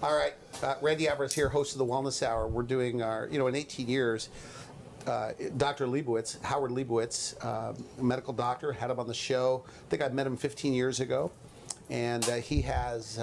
All right, Randy Alvarez here, host of the Wellness Hour. We're doing our, in 18 years, Dr. Liebowitz, Howard Liebowitz, a medical doctor, had him on the show. I think I met him 15 years ago. And he has,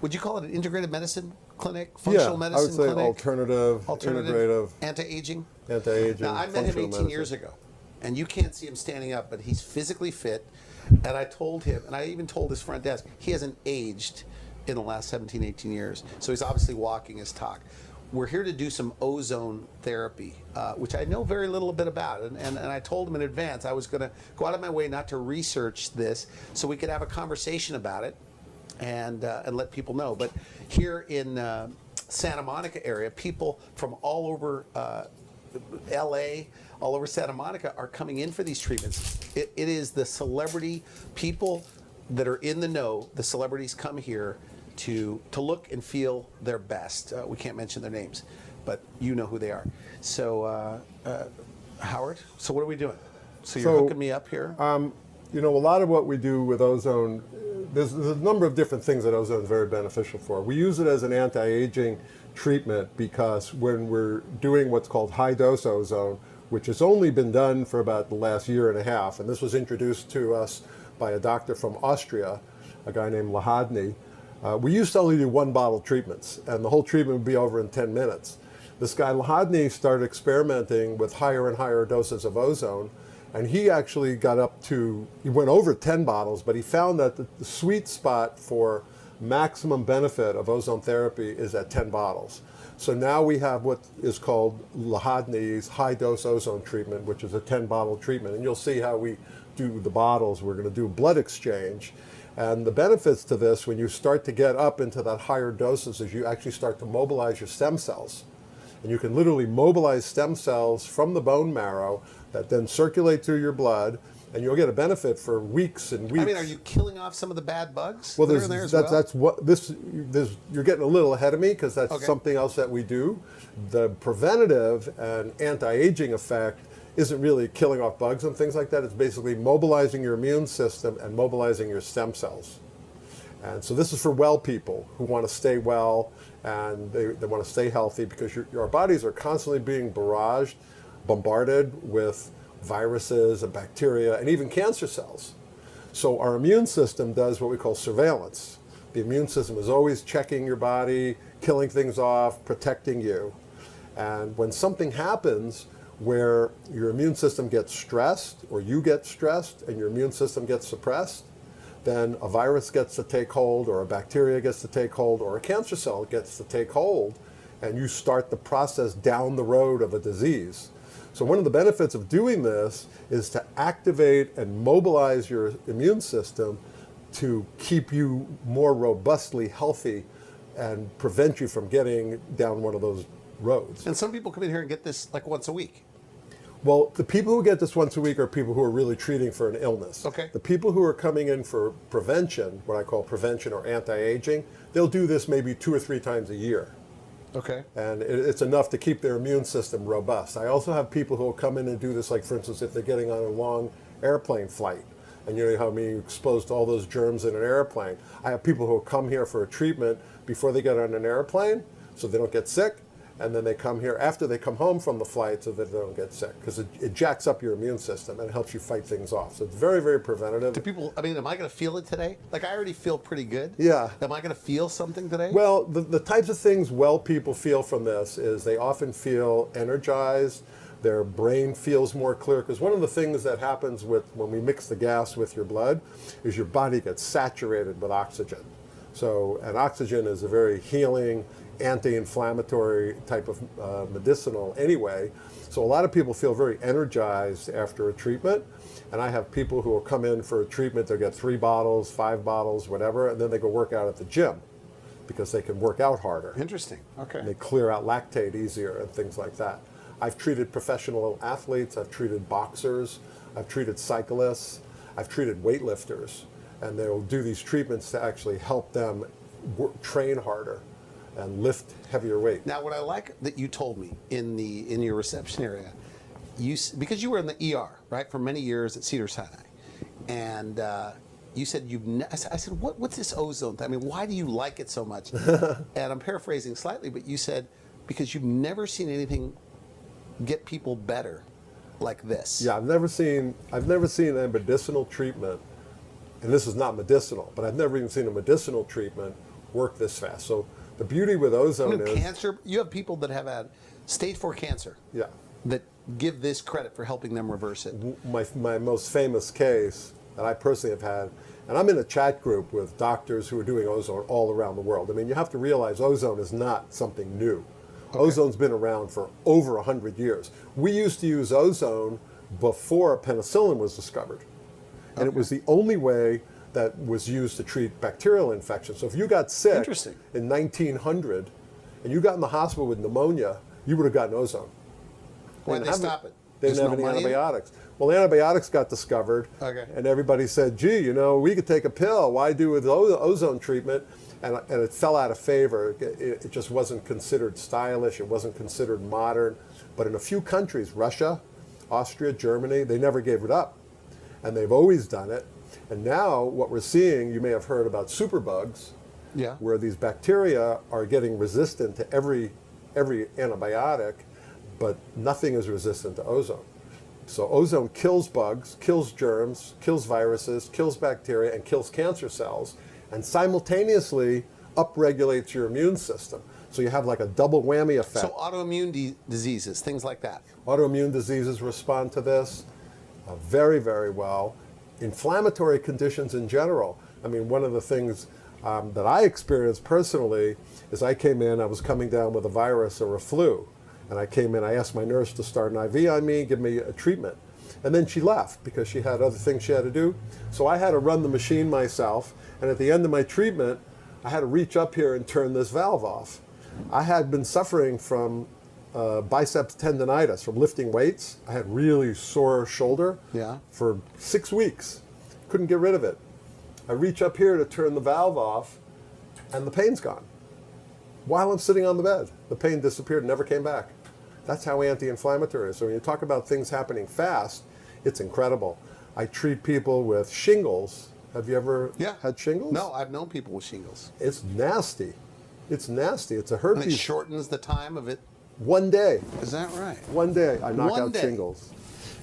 would you call it an integrative medicine clinic, functional medicine I would say clinic? alternative, integrative. Anti-aging? Anti-aging. Now, I met him 18 medicine. years ago, and you can't see him standing up, but he's physically fit. And I told him, and I even told his front desk, he hasn't aged in the last 17, 18 years. So he's obviously walking his talk. We're here to do some ozone therapy, which I know very little bit about. And I told him in advance I was going to go out of my way not to research this so we could have a conversation about it and let people know. But here in Santa Monica area, people from all over LA, all over Santa Monica are coming in for these treatments. It is the celebrity people that are in the know. The celebrities come here to look and feel their best. We can't mention their names, but you know who they are. So, Howard, so what are we doing? So you're hooking me up here? A lot of what we do with ozone, there's a number of different things that ozone is very beneficial for. We use it as an anti-aging treatment because when we're doing what's called high-dose ozone, which has only been done for about the last year and a half, and this was introduced to us by a doctor from Austria, a guy named Lahadny. We used to only do one bottle treatments, and the whole treatment would be over in 10 minutes. This guy Lahadny started experimenting with higher and higher doses of ozone, and he actually he went over 10 bottles, but he found that the sweet spot for maximum benefit of ozone therapy is at 10 bottles. So now we have what is called Lahadny's high-dose ozone treatment, which is a 10-bottle treatment, and you'll see how we do the bottles. We're going to do blood exchange. And the benefits to this, when you start to get up into that higher doses, is you actually start to mobilize your stem cells. And you can literally mobilize stem cells from the bone marrow that then circulate through your blood, and you'll get a benefit for weeks and weeks. I mean, are you killing off some of the bad bugs? Well, that's what this. You're getting a little ahead of me because that's something else that we do. The preventative and anti-aging effect isn't really killing off bugs and things like that. It's basically mobilizing your immune system and mobilizing your stem cells. And so this is for well people who want to stay well and they want to stay healthy because your bodies are constantly being bombarded with viruses and bacteria and even cancer cells. So our immune system does what we call surveillance. The immune system is always checking your body, killing things off, protecting you. And when something happens where your immune system gets stressed or you get stressed and your immune system gets suppressed, then a virus gets to take hold or a bacteria gets to take hold or a cancer cell gets to take hold, and you start the process down the road of a disease. So one of the benefits of doing this is to activate and mobilize your immune system to keep you more robustly healthy and prevent you from getting down one of those roads. And some people come in here and get this like once a week. Well, the people who get this once a week are people who are really treating for an illness. Okay. The people who are coming in for prevention, what I call prevention or anti-aging, they'll do this maybe 2 or 3 times a year. Okay. And it's enough to keep their immune system robust. I also have people who will come in and do this, like for instance, if they're getting on a long airplane flight, and you know how you're exposed to all those germs in an airplane. I have people who will come here for a treatment before they get on an airplane, so they don't get sick, and then they come here after they come home from the flight so that they don't get sick, because it jacks up your immune system and it helps you fight things off. So it's very, very preventative. Do people, I mean, am I going to feel it today? Like I already feel pretty good. Yeah. Am I going to feel something today? Well, the types of things well people feel from this is they often feel energized, their brain feels more clear, because one of the things that happens when we mix the gas with your blood is your body gets saturated with oxygen. So, and oxygen is a very healing, anti-inflammatory type of medicinal anyway. So a lot of people feel very energized after a treatment. And I have people who will come in for a treatment, they'll get 3 bottles, 5 bottles, whatever, and then they go work out at the gym because they can work out harder. Interesting. Okay. And they clear out lactate easier and things like that. I've treated professional athletes, I've treated boxers, I've treated cyclists, I've treated weightlifters, and they'll do these treatments to actually help them train harder and lift heavier weight. Now, what I like that you told me in your reception area, because you were in the ER, right, for many years at Cedars-Sinai, and you said I said, what's this ozone thing? I mean, why do you like it so much? And I'm paraphrasing slightly, but you said, because you've never seen anything get people better like this. Yeah, I've never seen a medicinal treatment, and this is not medicinal, but I've never even seen a medicinal treatment work this fast. So the beauty with ozone is cancer. You have people that have had stage 4 cancer. Yeah. That give this credit for helping them reverse it. My most famous case that I personally have had, and I'm in a chat group with doctors who are doing ozone all around the world. I mean, you have to realize ozone is not something new. Okay. Ozone's been around for over 100 years. We used to use ozone before penicillin was discovered. And it was the only way that was used to treat bacterial infections. So if you got sick in 1900 and you got in the hospital with pneumonia, you would have gotten ozone. Why did they stop it? They didn't have any antibiotics. Well, antibiotics got discovered, and everybody said, gee, you know, we could take a pill. Why do with ozone treatment? And it fell out of favor. It just wasn't considered stylish. It wasn't considered modern. But in a few countries, Russia, Austria, Germany, they never gave it up. And they've always done it. And now what we're seeing, you may have heard about superbugs, where these bacteria are getting resistant to every antibiotic, but nothing is resistant to ozone. So ozone kills bugs, kills germs, kills viruses, kills bacteria, and kills cancer cells, and simultaneously upregulates your immune system. So you have like a double whammy effect. So autoimmune diseases, things like that. Autoimmune diseases respond to this very, very well. Inflammatory conditions in general. I mean, one of the things that I experienced personally is I came in, I was coming down with a virus or a flu. And I came in, I asked my nurse to start an IV on me, give me a treatment. And then she left because she had other things she had to do. So I had to run the machine myself. And at the end of my treatment, I had to reach up here and turn this valve off. I had been suffering from biceps tendonitis from lifting weights. I had really sore shoulder for 6 weeks. Couldn't get rid of it. I reach up here to turn the valve off, and the pain's gone. While I'm sitting on the bed, the pain disappeared and never came back. That's how anti-inflammatory is. So when you talk about things happening fast, it's incredible. I treat people with shingles. Have you ever had shingles? No, I've known people with shingles. It's nasty. It's nasty. It's a herpes. And it shortens the time of it. 1 day. Is that right? 1 day, I knock out shingles.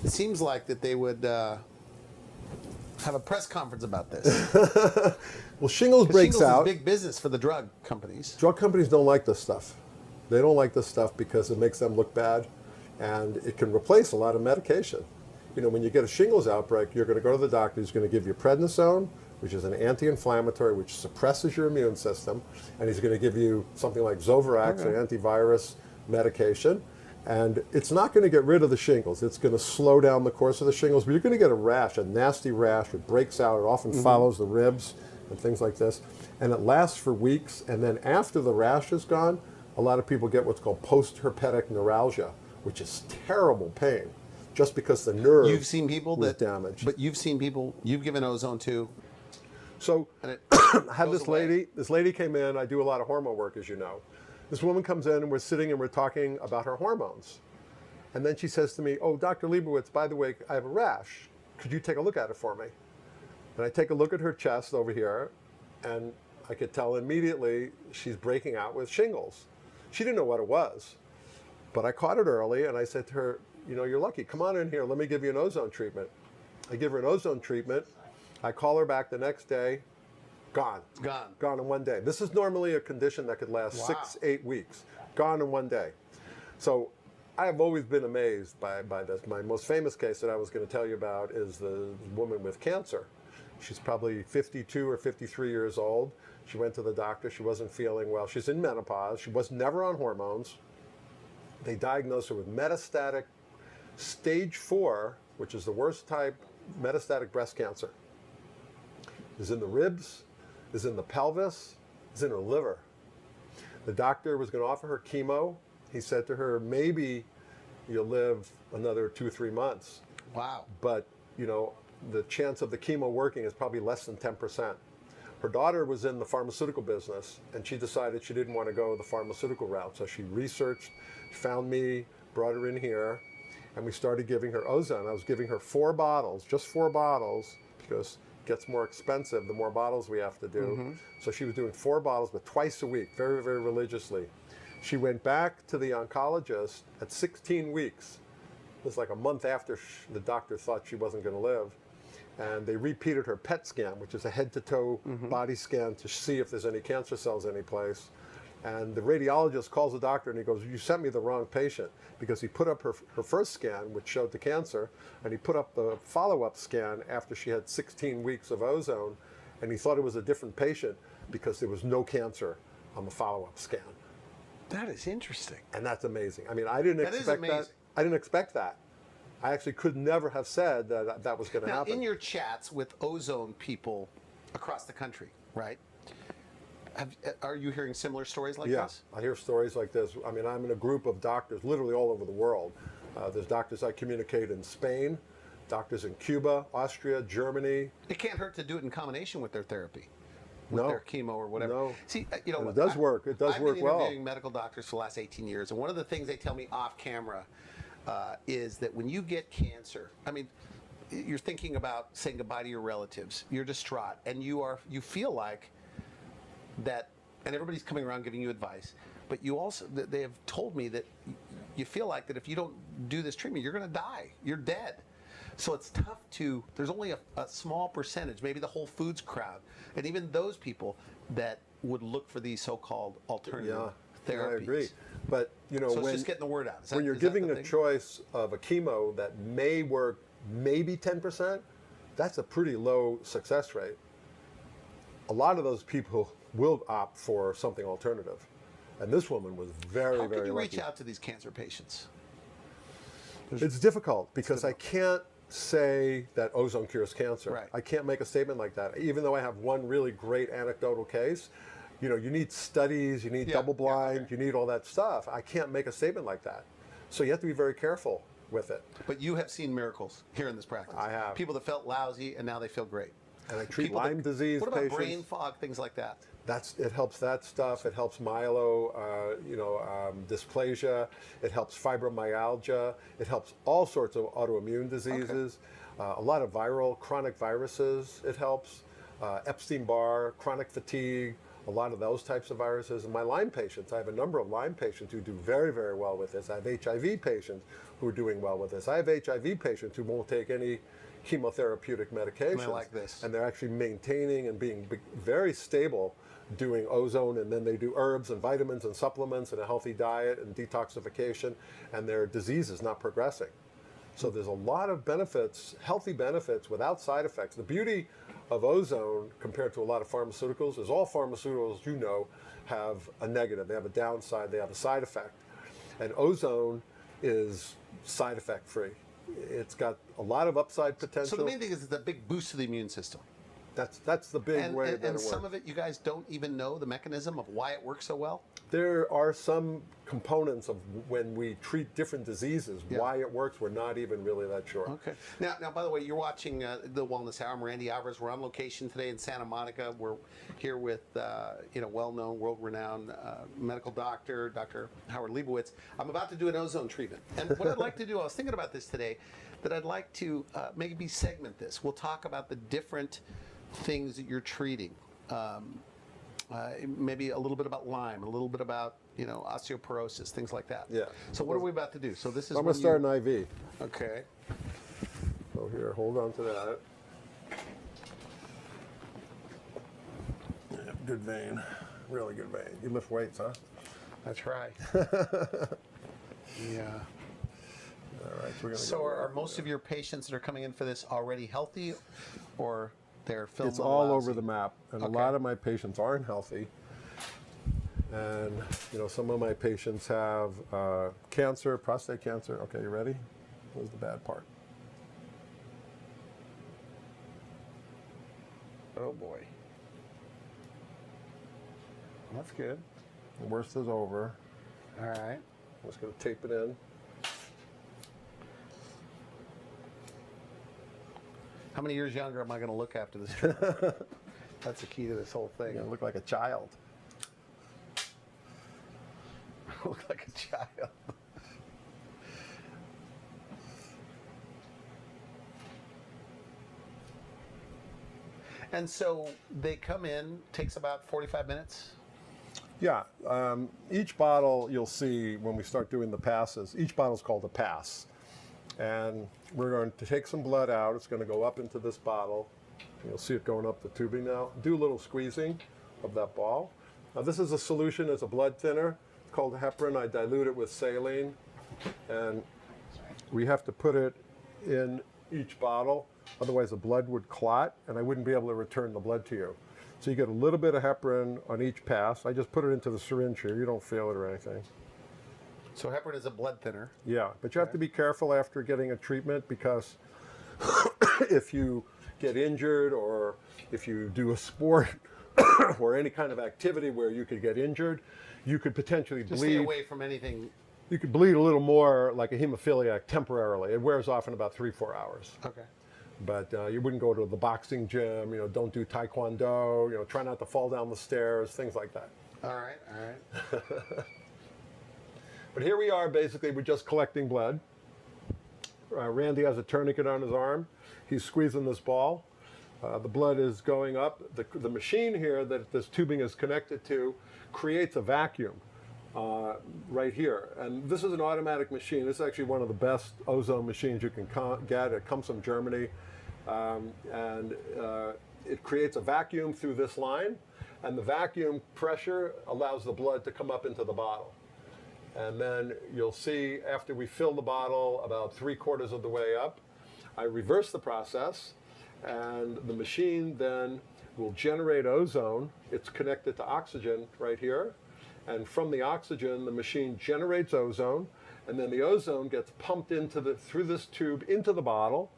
It seems like that they would have a press conference about this. Well, shingles breaks shingles out. Is big business for the drug companies. Drug companies don't like this stuff. They don't like this stuff because it makes them look bad, and it can replace a lot of medication. You know, when you get a shingles outbreak, you're going to go to the doctor. He's going to give you prednisone, which is an anti-inflammatory, which suppresses your immune system, and he's going to give you something like Zovirax, an antivirus medication. And it's not going to get rid of the shingles. It's going to slow down the course of the shingles, but you're going to get a rash, a nasty rash. It breaks out. It often follows the ribs and things like this. And it lasts for weeks. And then after the rash is gone, a lot of people get what's called post-herpetic neuralgia, which is terrible pain, just because the nerve you've seen people was damaged. But you've seen people, you've given ozone to. So I had this lady. This lady came in. I do a lot of hormone work, as you know. This woman comes in, and we're sitting and we're talking about her hormones. And then she says to me, oh, Dr. Liebowitz, by the way, I have a rash. Could you take a look at it for me? And I take a look at her chest over here, and I could tell immediately she's breaking out with shingles. She didn't know what it was, but I caught it early, and I said to her, you know, you're lucky. Come on in here. Let me give you an ozone treatment. I give her an ozone treatment. I call her back the next day. Gone. Gone in 1 day. This is normally a condition that could last 6, 8 weeks. Gone in 1 day. So I have always been amazed by this. My most famous case that I was going to tell you about is the woman with cancer. She's probably 52 or 53 years old. She went to the doctor. She wasn't feeling well. She's in menopause. She was never on hormones. They diagnosed her with metastatic stage 4, which is the worst type, metastatic breast cancer. It's in the ribs, is in the pelvis, is in her liver. The doctor was going to offer her chemo. He said to her, maybe you'll live another 2 or 3 months. Wow. But, you know, the chance of the chemo working is probably less than 10%. Her daughter was in the pharmaceutical business, and she decided she didn't want to go the pharmaceutical route. So she researched, found me, brought her in here, and we started giving her ozone. I was giving her 4 bottles, just 4 bottles, because gets more expensive the more bottles we have to do. So she was doing 4 bottles, but twice a week, very, very religiously. She went back to the oncologist at 16 weeks. It was like a month after the doctor thought she wasn't going to live. And they repeated her PET scan, which is a head-to-toe body scan to see if there's any cancer cells anyplace. And the radiologist calls the doctor and he goes, "You sent me the wrong patient," because he put up her first scan, which showed the cancer, and he put up the follow-up scan after she had 16 weeks of ozone, and he thought it was a different patient because there was no cancer on the follow-up scan. That is interesting. And that's amazing. I mean, I didn't That is expect that. amazing. I didn't expect that. I actually could never have said that that was going to Now, happen. in your chats with ozone people across the country, right? Are you hearing similar stories like Yeah, this? I hear stories like this. I mean, I'm in a group of doctors literally all over the world. There's doctors I communicate in Spain, doctors in Cuba, Austria, Germany. It can't hurt to do it in combination with their therapy, with No. their chemo or whatever. No. See, you know, And it does work. It does work I've been well. interviewing medical doctors for the last 18 years, and one of the things they tell me off camera is that when you get cancer, I mean, you're thinking about saying goodbye to your relatives, you're distraught, and you feel like that, and everybody's coming around giving you advice, but you also, they have told me that you feel like that if you don't do this treatment, you're going to die, you're dead. So it's tough to, there's only a small percentage, maybe the Whole Foods crowd, and even those people that would look for these so-called alternative therapies. I agree. But, you know, So it's when, just getting the word out. when you're giving a choice of a chemo that may work maybe 10%, that's a pretty low success rate. A lot of those people will opt for something alternative. And this woman was very, How very can you lucky. reach out to these cancer patients? It's difficult because I can't say that ozone cures cancer. Right. I can't make a statement like that. Even though I have one really great anecdotal case, you know, you need studies, you need double blind, you need all that stuff. I can't make a statement like that. So you have to be very careful with it. But you have seen miracles here in this practice. I have. People that felt lousy and now they feel great. And I treat People Lyme disease What about patients. brain fog, things like that? It helps that stuff. It helps dysplasia. It helps fibromyalgia. It helps all sorts of autoimmune diseases. A lot of chronic viruses. It helps Epstein-Barr, chronic fatigue. A lot of those types of viruses. And my Lyme patients, I have a number of Lyme patients who do very, very well with this. I have HIV patients who are doing well with this. I have HIV patients who won't take any chemotherapeutic medications. And I like this. And they're actually maintaining and being very stable doing ozone, and then they do herbs and vitamins and supplements and a healthy diet and detoxification, and their disease is not progressing. So there's a lot of benefits, healthy benefits without side effects. The beauty of ozone compared to a lot of pharmaceuticals is all pharmaceuticals, you know, have a negative. They have a downside, they have a side effect. And ozone is side effect free. It's got a lot of upside potential. So the main thing is it's a big boost to the immune system. That's the big way that it and works. some of it, you guys don't even know the mechanism of why it works so well? There are some components of when we treat different diseases, why it works, we're not even really that sure. Okay. Now, by the way, you're watching the Wellness Hour. I'm Randy Alvarez. We're on location today in Santa Monica. We're here with well-known, world-renowned medical doctor, Dr. Howard Liebowitz. I'm about to do an ozone treatment, and what I'd like to do, I was thinking about this today, that I'd like to maybe segment this. We'll talk about the different things that you're treating. Maybe a little bit about Lyme, a little bit about osteoporosis, things like that. Yeah. So what are we about to do? So this is. I'm going to start an IV. Okay. So here, hold on to that. Yeah, good vein, really good vein. You lift weights, huh? That's right. Yeah. All right. So, we're gonna So go are most of your patients that are coming in for this already healthy, or they're feeling It's a little all lousy? over the map, and Okay. a lot of my patients aren't healthy. And some of my patients have cancer, prostate cancer. Okay, you ready? Here's the bad part. Oh boy. That's good. The worst is over. All right. I'm just going to tape it in. How many years younger am I going to look after this treatment? That's the key to this whole thing. You look like a child. Look like a child. And so they come in, takes about 45 minutes. Yeah, each bottle you'll see when we start doing the passes, each bottle is called a pass. And we're going to take some blood out. It's going to go up into this bottle. You'll see it going up the tubing now. Do a little squeezing of that ball. Now this is a solution, it's a blood thinner. It's called heparin. I dilute it with saline. And we have to put it in each bottle. Otherwise the blood would clot and I wouldn't be able to return the blood to you. So you get a little bit of heparin on each pass. I just put it into the syringe here. You don't feel it or anything. So heparin is a blood thinner. Yeah, but you have to be careful after getting a treatment because if you get injured or if you do a sport or any kind of activity where you could get injured, you could potentially Just bleed. stay away from anything. You could bleed a little more like a hemophiliac temporarily. It wears off in about 3-4 hours. Okay. But you wouldn't go to the boxing gym, don't do taekwondo, try not to fall down the stairs, things like that. All right, all right. But here we are, basically, we're just collecting blood. Randy has a tourniquet on his arm. He's squeezing this ball. The blood is going up. The machine here that this tubing is connected to creates a vacuum right here. And this is an automatic machine. This is actually one of the best Ozone machines you can get. It comes from Germany. It creates a vacuum through this line. And the vacuum pressure allows the blood to come up into the bottle. And then you'll see after we fill the bottle about 3/4 of the way up, I reverse the process and the machine then will generate ozone. It's connected to oxygen right here. And from the oxygen, the machine generates ozone and then the ozone gets pumped through this tube into the bottle.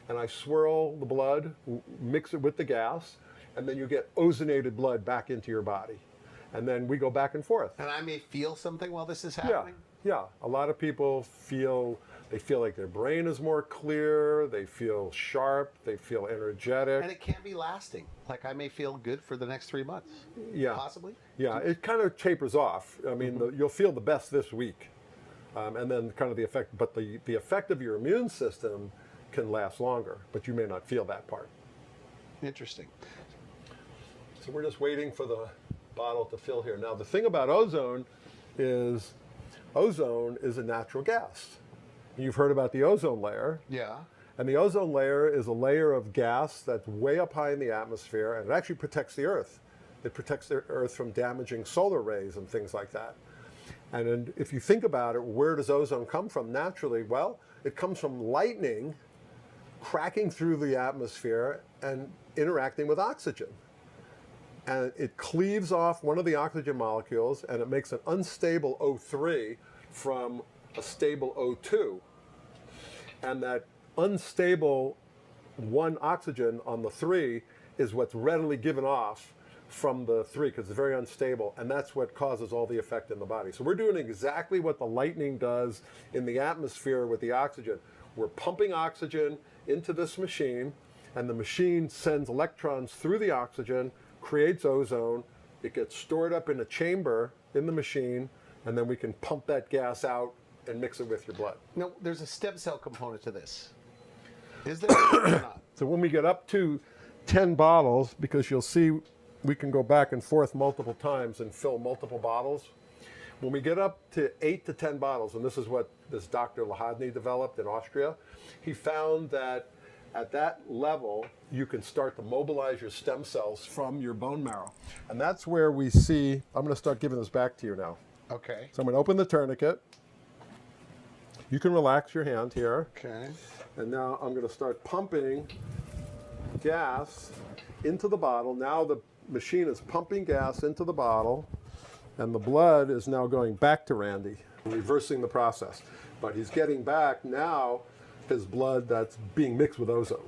And I swirl the blood, mix it with the gas, and then you get ozonated blood back into your body. And then we go back and forth. And I may feel something while this is happening? Yeah. A lot of people feel like their brain is more clear, they feel sharp, they feel energetic. And it can't be lasting. Like I may feel good for the next 3 months. Yeah. Possibly? Yeah, it kind of tapers off. I mean, you'll feel the best this week. And then kind of the effect, but the effect of your immune system can last longer, but you may not feel that part. Interesting. So we're just waiting for the bottle to fill here. Now the thing about ozone is a natural gas. You've heard about the ozone layer. Yeah. And the ozone layer is a layer of gas that's way up high in the atmosphere and it actually protects the Earth. It protects the Earth from damaging solar rays and things like that. And if you think about it, where does ozone come from naturally? Well, it comes from lightning cracking through the atmosphere and interacting with oxygen. And it cleaves off one of the oxygen molecules and it makes an unstable O3 from a stable O2. And that unstable one oxygen on the 3 is what's readily given off from the 3 because it's very unstable, and that's what causes all the effect in the body. So we're doing exactly what the lightning does in the atmosphere with the oxygen. We're pumping oxygen into this machine, and the machine sends electrons through the oxygen, creates ozone, it gets stored up in a chamber in the machine, and then we can pump that gas out and mix it with your blood. Now, there's a stem cell component to this. Is there or not? So when we get up to 10 bottles, because you'll see we can go back and forth multiple times and fill multiple bottles. When we get up to 8 to 10 bottles, and this is what this Dr. Lahadny developed in Austria, he found that at that level, you can start to mobilize your stem cells from your bone marrow. And that's where we see, I'm going to start giving this back to you now. Okay. So I'm going to open the tourniquet. You can relax your hand here. Okay. And now I'm going to start pumping gas into the bottle. Now the machine is pumping gas into the bottle, and the blood is now going back to Randy, reversing the process. But he's getting back now his blood that's being mixed with ozone.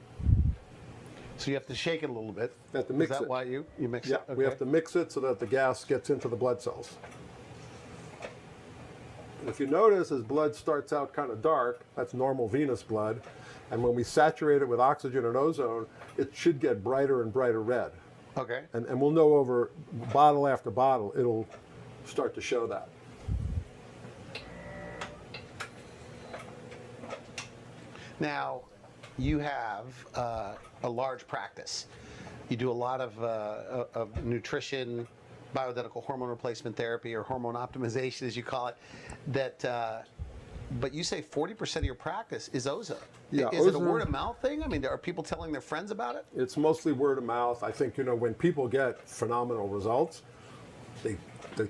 So you have to shake it a little bit. You have to mix Is that it. why you mix Yeah, it? Okay. we have to mix it so that the gas gets into the blood cells. And if you notice, his blood starts out kind of dark. That's normal venous blood. And when we saturate it with oxygen and ozone, it should get brighter and brighter red. Okay. And we'll know over bottle after bottle, it'll start to show that. Now, you have a large practice. You do a lot of nutrition, bioidentical hormone replacement therapy, or hormone optimization, as you call it. But you say 40% of your practice is ozone. Yeah, is it a ozone- word of mouth thing? I mean, are people telling their friends about it? It's mostly word of mouth. I think, when people get phenomenal results, they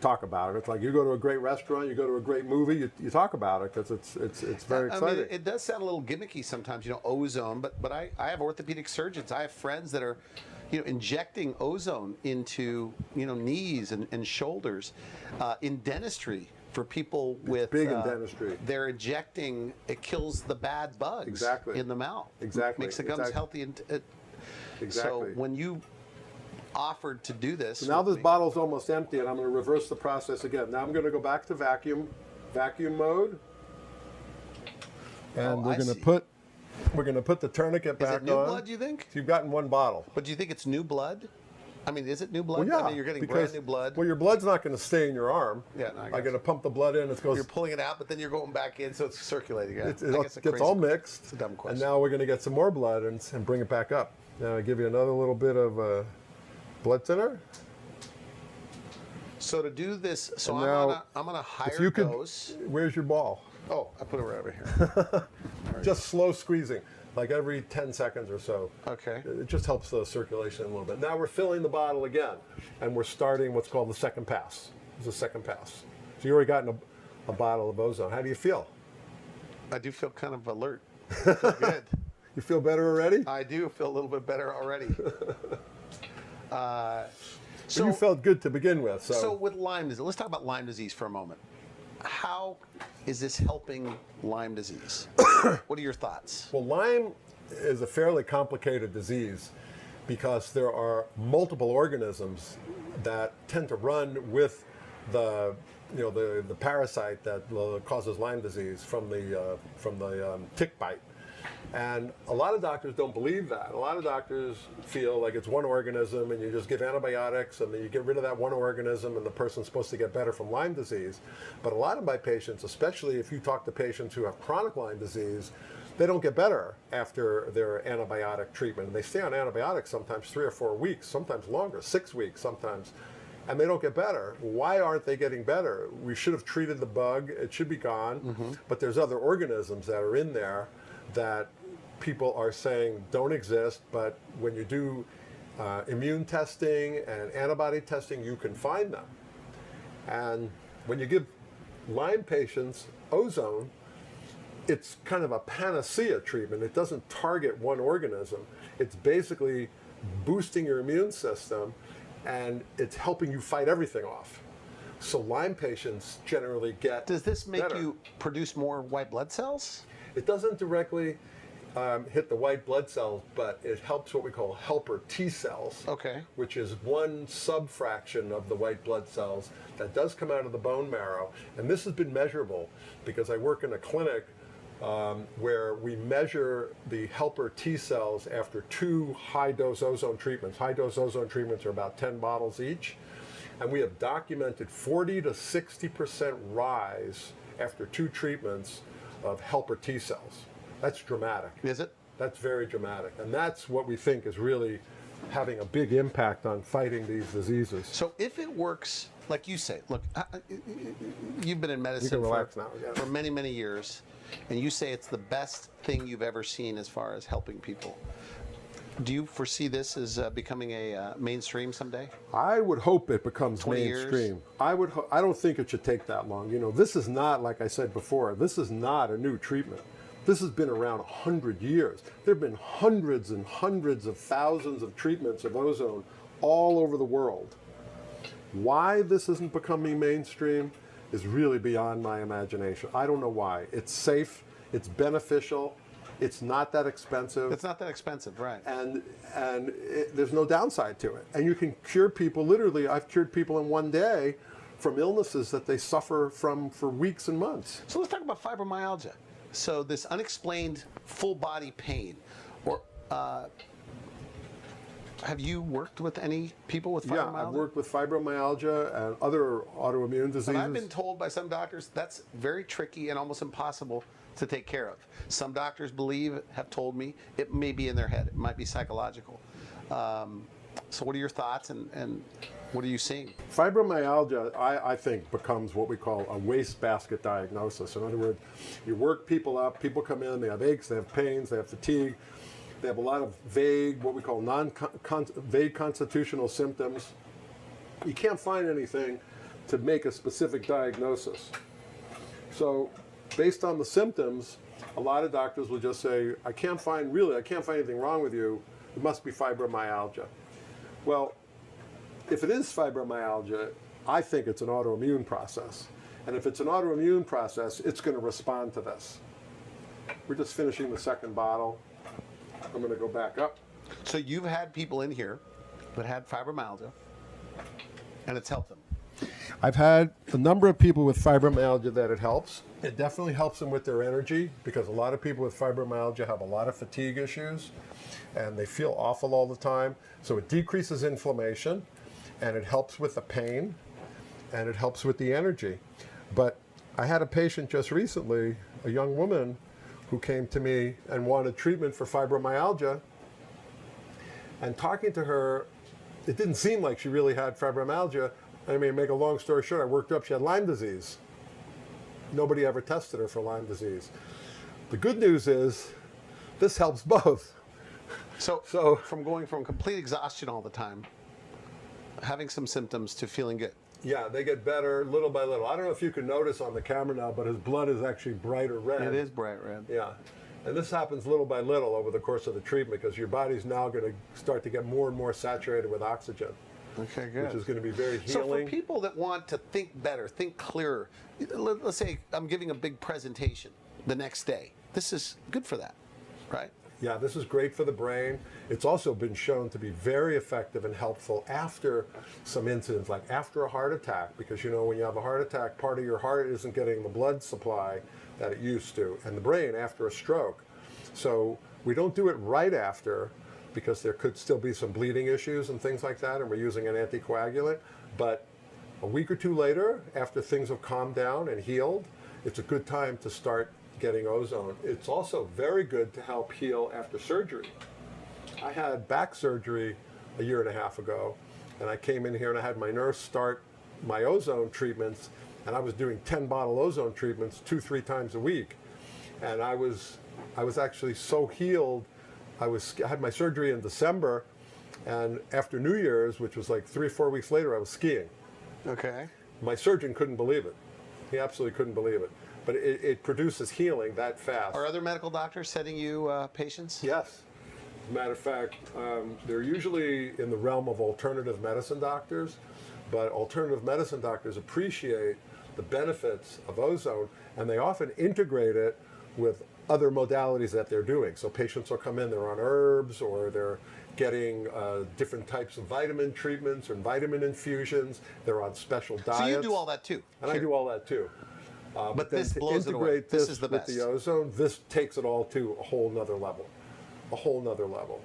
talk about it. It's like you go to a great restaurant, you go to a great movie, you talk about it because it's very exciting. I mean, it does sound a little gimmicky sometimes, ozone. But I have orthopedic surgeons. I have friends that are, injecting ozone into knees and shoulders, in dentistry. For people with big in dentistry. They're injecting. It kills the bad bugs Exactly. in the mouth. Exactly. Makes the gums healthy. And Exactly. So when you offered to do this, Now with this me- bottle's almost empty, and I'm going to reverse the process again. Now I'm going to go back to vacuum mode, and Oh, we're I going to see. put the tourniquet is back it new on. blood? Do you think? So you've gotten one bottle. But do you think it's new blood? I mean, is it new blood? Well, yeah, I mean, you're getting because, brand new blood. Well, your blood's not going to stay in your arm. Yeah, no, I I'm guess. going to pump the blood in. It goes. You're pulling it out, but then you're going back in, so it's circulating. Yeah. It I guess gets all mixed. It's a dumb question. And now we're going to get some more blood and bring it back up. Now I give you another little bit of blood thinner. So to do this, so And I'm now, on a If higher you could, dose. where's your ball? Oh, I put it right over here. Just slow squeezing, like every 10 seconds or so. Okay. It just helps the circulation a little bit. Now we're filling the bottle again, and we're starting what's called the second pass. It's a second pass. So you already gotten a bottle of ozone. How do you feel? I do feel kind of alert. I feel good. You feel better already? I do feel a little bit better already. So you felt good to begin with. So with Lyme disease, let's talk about Lyme disease for a moment. How is this helping Lyme disease? What are your thoughts? Well, Lyme is a fairly complicated disease because there are multiple organisms that tend to run with the parasite that causes Lyme disease from the tick bite. And a lot of doctors don't believe that. A lot of doctors feel like it's one organism and you just give antibiotics and then you get rid of that one organism and the person's supposed to get better from Lyme disease. But a lot of my patients, especially if you talk to patients who have chronic Lyme disease, they don't get better after their antibiotic treatment. And they stay on antibiotics sometimes 3 or 4 weeks, sometimes longer, 6 weeks sometimes, and they don't get better. Why aren't they getting better? We should have treated the bug. It should be gone. But there's other organisms that are in there that people are saying don't exist, but when you do immune testing and antibody testing, you can find them. And when you give Lyme patients ozone, it's kind of a panacea treatment. It doesn't target one organism. It's basically boosting your immune system, and it's helping you fight everything off. So Lyme patients generally get Does this make better. you produce more white blood cells? It doesn't directly hit the white blood cells, but it helps what we call helper T cells, Okay. which is one subfraction of the white blood cells that does come out of the bone marrow. And this has been measurable because I work in a clinic where we measure the helper T cells after 2 high-dose ozone treatments. High-dose ozone treatments are about 10 bottles each. And we have documented 40 to 60% rise after 2 treatments of helper T cells. That's dramatic. Is it? That's very dramatic. And that's what we think is really having a big impact on fighting these diseases. So if it works, like you say, look, you've been in medicine relax now, yeah. for many, many years, and you say it's the best thing you've ever seen as far as helping people. Do you foresee this as becoming a mainstream someday? I would hope it becomes 20 years? mainstream. I don't think it should take that long. This is not, like I said before, this is not a new treatment. This has been around 100 years. There have been hundreds and hundreds of thousands of treatments of ozone all over the world. Why this isn't becoming mainstream is really beyond my imagination. I don't know why. It's safe, it's beneficial, it's not that expensive. It's not that expensive, right? And there's no downside to it. And you can cure people, literally, I've cured people in one day from illnesses that they suffer from for weeks and months. So let's talk about fibromyalgia. So this unexplained full body pain, or have you worked with any people with fibromyalgia? Yeah, I've worked with fibromyalgia and other autoimmune diseases. And I've been told by some doctors that's very tricky and almost impossible to take care of. Some doctors have told me it may be in their head, it might be psychological. So what are your thoughts and what are you seeing? Fibromyalgia, I think, becomes what we call a wastebasket diagnosis. In other words, you work people up, people come in, they have aches, they have pains, they have fatigue, they have a lot of vague, what we call vague constitutional symptoms. You can't find anything to make a specific diagnosis. So based on the symptoms, a lot of doctors will just say, I can't find anything wrong with you. It must be fibromyalgia. Well, if it is fibromyalgia, I think it's an autoimmune process. And if it's an autoimmune process, it's going to respond to this. We're just finishing the second bottle. I'm going to go back up. So you've had people in here that had fibromyalgia, and it's helped them. I've had a number of people with fibromyalgia that it helps. It definitely helps them with their energy, because a lot of people with fibromyalgia have a lot of fatigue issues and they feel awful all the time. So it decreases inflammation, and it helps with the pain, and it helps with the energy. But I had a patient just recently, a young woman, who came to me and wanted treatment for fibromyalgia. And talking to her, it didn't seem like she really had fibromyalgia. I mean, make a long story short, I worked her up, she had Lyme disease. Nobody ever tested her for Lyme disease. The good news is, this helps both. So from going from complete exhaustion all the time, having some symptoms, to feeling good. Yeah, they get better little by little. I don't know if you can notice on the camera now, but his blood is actually brighter red. It is bright red. Yeah. And this happens little by little over the course of the treatment, because your body's now going to start to get more and more saturated with oxygen. Okay, good. Which is going to be very healing. So for people that want to think better, think clearer, let's say I'm giving a big presentation the next day. This is good for that, right? Yeah, this is great for the brain. It's also been shown to be very effective and helpful after some incidents, like after a heart attack, because you know, when you have a heart attack, part of your heart isn't getting the blood supply that it used to, and the brain after a stroke. So we don't do it right after, because there could still be some bleeding issues and things like that, and we're using an anticoagulant. But a week or two later, after things have calmed down and healed, it's a good time to start getting ozone. It's also very good to help heal after surgery. I had back surgery a year and a half ago, and I came in here and I had my nurse start my ozone treatments, and I was doing 10-bottle ozone treatments 2-3 times a week. And I was actually so healed. I had my surgery in December, and after New Year's, which was like 3 or 4 weeks later, I was skiing. Okay. My surgeon couldn't believe it. He absolutely couldn't believe it. But it produces healing that fast. Are other medical doctors sending you patients? Yes. As a matter of fact, they're usually in the realm of alternative medicine doctors, but alternative medicine doctors appreciate the benefits of ozone, and they often integrate it with other modalities that they're doing. So patients will come in, they're on herbs, or they're getting different types of vitamin treatments or vitamin infusions. They're on special diets. So you do all that too? And I do all that too. But then this to blows it away. integrate This this is the with best. the ozone, this takes it all to a whole nother level. A whole nother level.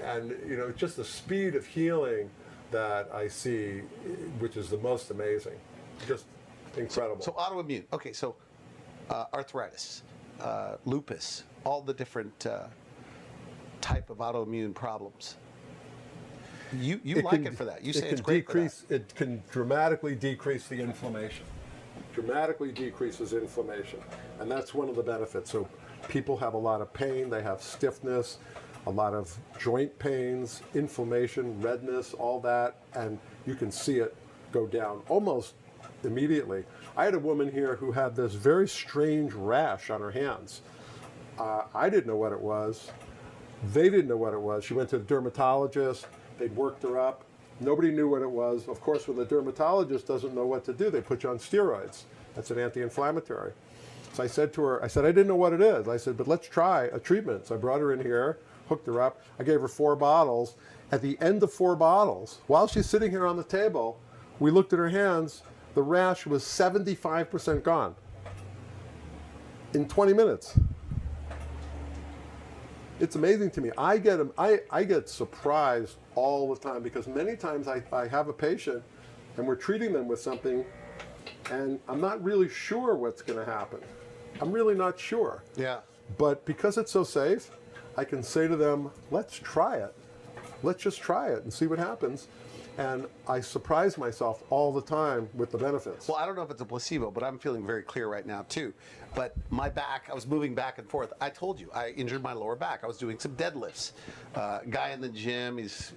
And you know, just the speed of healing that I see, which is the most amazing. Just incredible. So autoimmune. Okay, so arthritis, lupus, all the different type of autoimmune problems. You like it for that. You say it's great for that. It can dramatically decrease the inflammation. Dramatically decreases inflammation. And that's one of the benefits. So people have a lot of pain, they have stiffness, a lot of joint pains, inflammation, redness, all that, and you can see it go down almost immediately. I had a woman here who had this very strange rash on her hands. I didn't know what it was. They didn't know what it was. She went to the dermatologist. They'd worked her up. Nobody knew what it was. Of course, when the dermatologist doesn't know what to do, they put you on steroids. That's an anti-inflammatory. So I said to her, I didn't know what it is. I said, but let's try a treatment. So I brought her in here, hooked her up. I gave her 4 bottles. At the end of 4 bottles, while she's sitting here on the table, we looked at her hands. The rash was 75% gone in 20 minutes. It's amazing to me. I get surprised all the time, because many times I have a patient and we're treating them with something and I'm not really sure what's going to happen. I'm really not sure. Yeah. But because it's so safe, I can say to them, let's try it. let's just try it and see what happens. And I surprise myself all the time with the benefits. Well, I don't know if it's a placebo, but I'm feeling very clear right now too. But my back, I was moving back and forth. I told you, I injured my lower back. I was doing some deadlifts. Guy in the gym, he's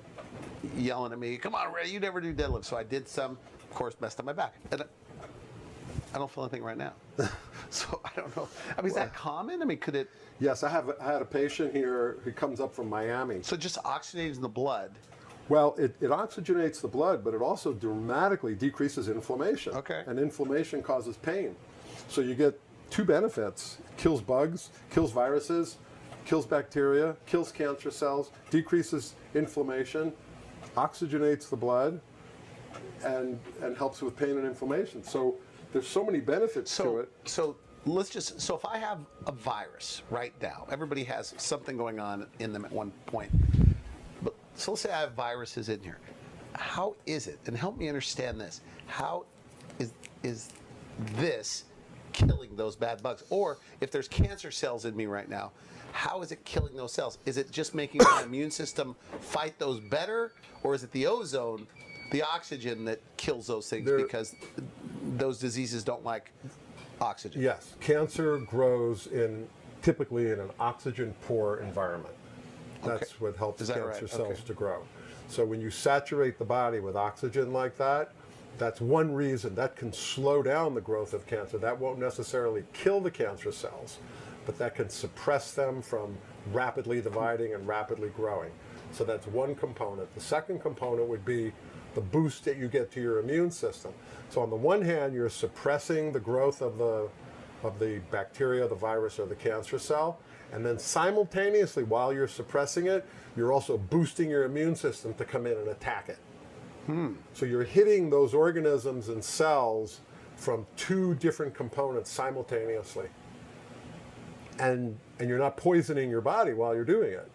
yelling at me, "Come on, Ray, you never do deadlifts." So I did some, of course, messed up my back. And I don't feel anything right now. So I don't know. I mean, is that common? I mean, could it? Yes, I had a patient here who comes up from Miami. So just oxygenating the blood. Well, it oxygenates the blood, but it also dramatically decreases inflammation. Okay. And inflammation causes pain. So you get two benefits. It kills bugs, kills viruses, kills bacteria, kills cancer cells, decreases inflammation, oxygenates the blood, and helps with pain and inflammation. So there's so many benefits to it. So if I have a virus right now, everybody has something going on in them at one point. But so let's say I have viruses in here. How is it? And help me understand this. How is this killing those bad bugs? Or if there's cancer cells in me right now, how is it killing those cells? Is it just making my immune system fight those better? Or is it the ozone, the oxygen that kills those things because those diseases don't like oxygen? Yes, cancer grows typically in an oxygen-poor environment. That's what helps cancer cells to grow. So when you saturate the body with oxygen like that, that's one reason that can slow down the growth of cancer. That won't necessarily kill the cancer cells, but that can suppress them from rapidly dividing and rapidly growing. So that's one component. The second component would be the boost that you get to your immune system. So on the one hand, you're suppressing the growth of the bacteria, the virus, or the cancer cell. And then simultaneously, while you're suppressing it, you're also boosting your immune system to come in and attack it. So you're hitting those organisms and cells from two different components simultaneously. And you're not poisoning your body while you're doing it,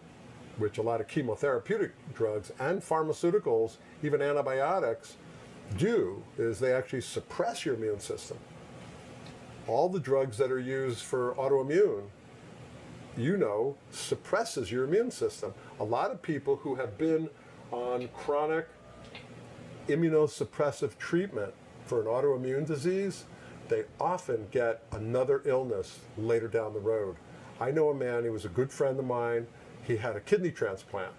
which a lot of chemotherapeutic drugs and pharmaceuticals, even antibiotics, do, is they actually suppress your immune system. All the drugs that are used for autoimmune, suppresses your immune system. A lot of people who have been on chronic immunosuppressive treatment for an autoimmune disease, they often get another illness later down the road. I know a man, he was a good friend of mine, he had a kidney transplant,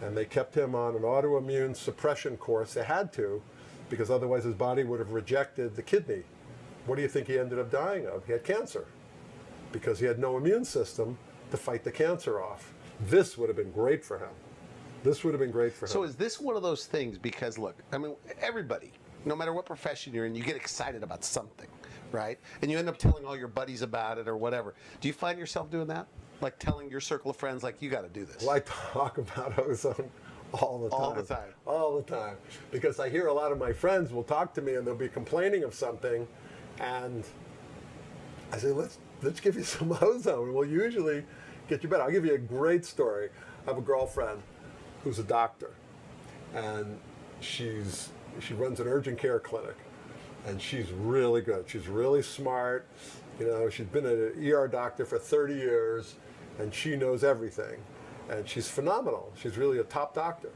and they kept him on an autoimmune suppression course. They had to, because otherwise his body would have rejected the kidney. What do you think he ended up dying of? He had cancer, because he had no immune system to fight the cancer off. This would have been great for him. This would have been great for him. So is this one of those things, because look, I mean, everybody, no matter what profession you're in, you get excited about something, right? And you end up telling all your buddies about it or whatever. Do you find yourself doing that? Like telling your circle of friends, like, you got to do this? Well, I talk about ozone all the time. All the time. All the time. Because I hear a lot of my friends will talk to me and they'll be complaining of something, and I say, let's give you some ozone. We'll usually get you better. I'll give you a great story. I have a girlfriend who's a doctor, and she runs an urgent care clinic, and she's really good. She's really smart. She's been an ER doctor for 30 years, and she knows everything. And she's phenomenal. She's really a top doctor.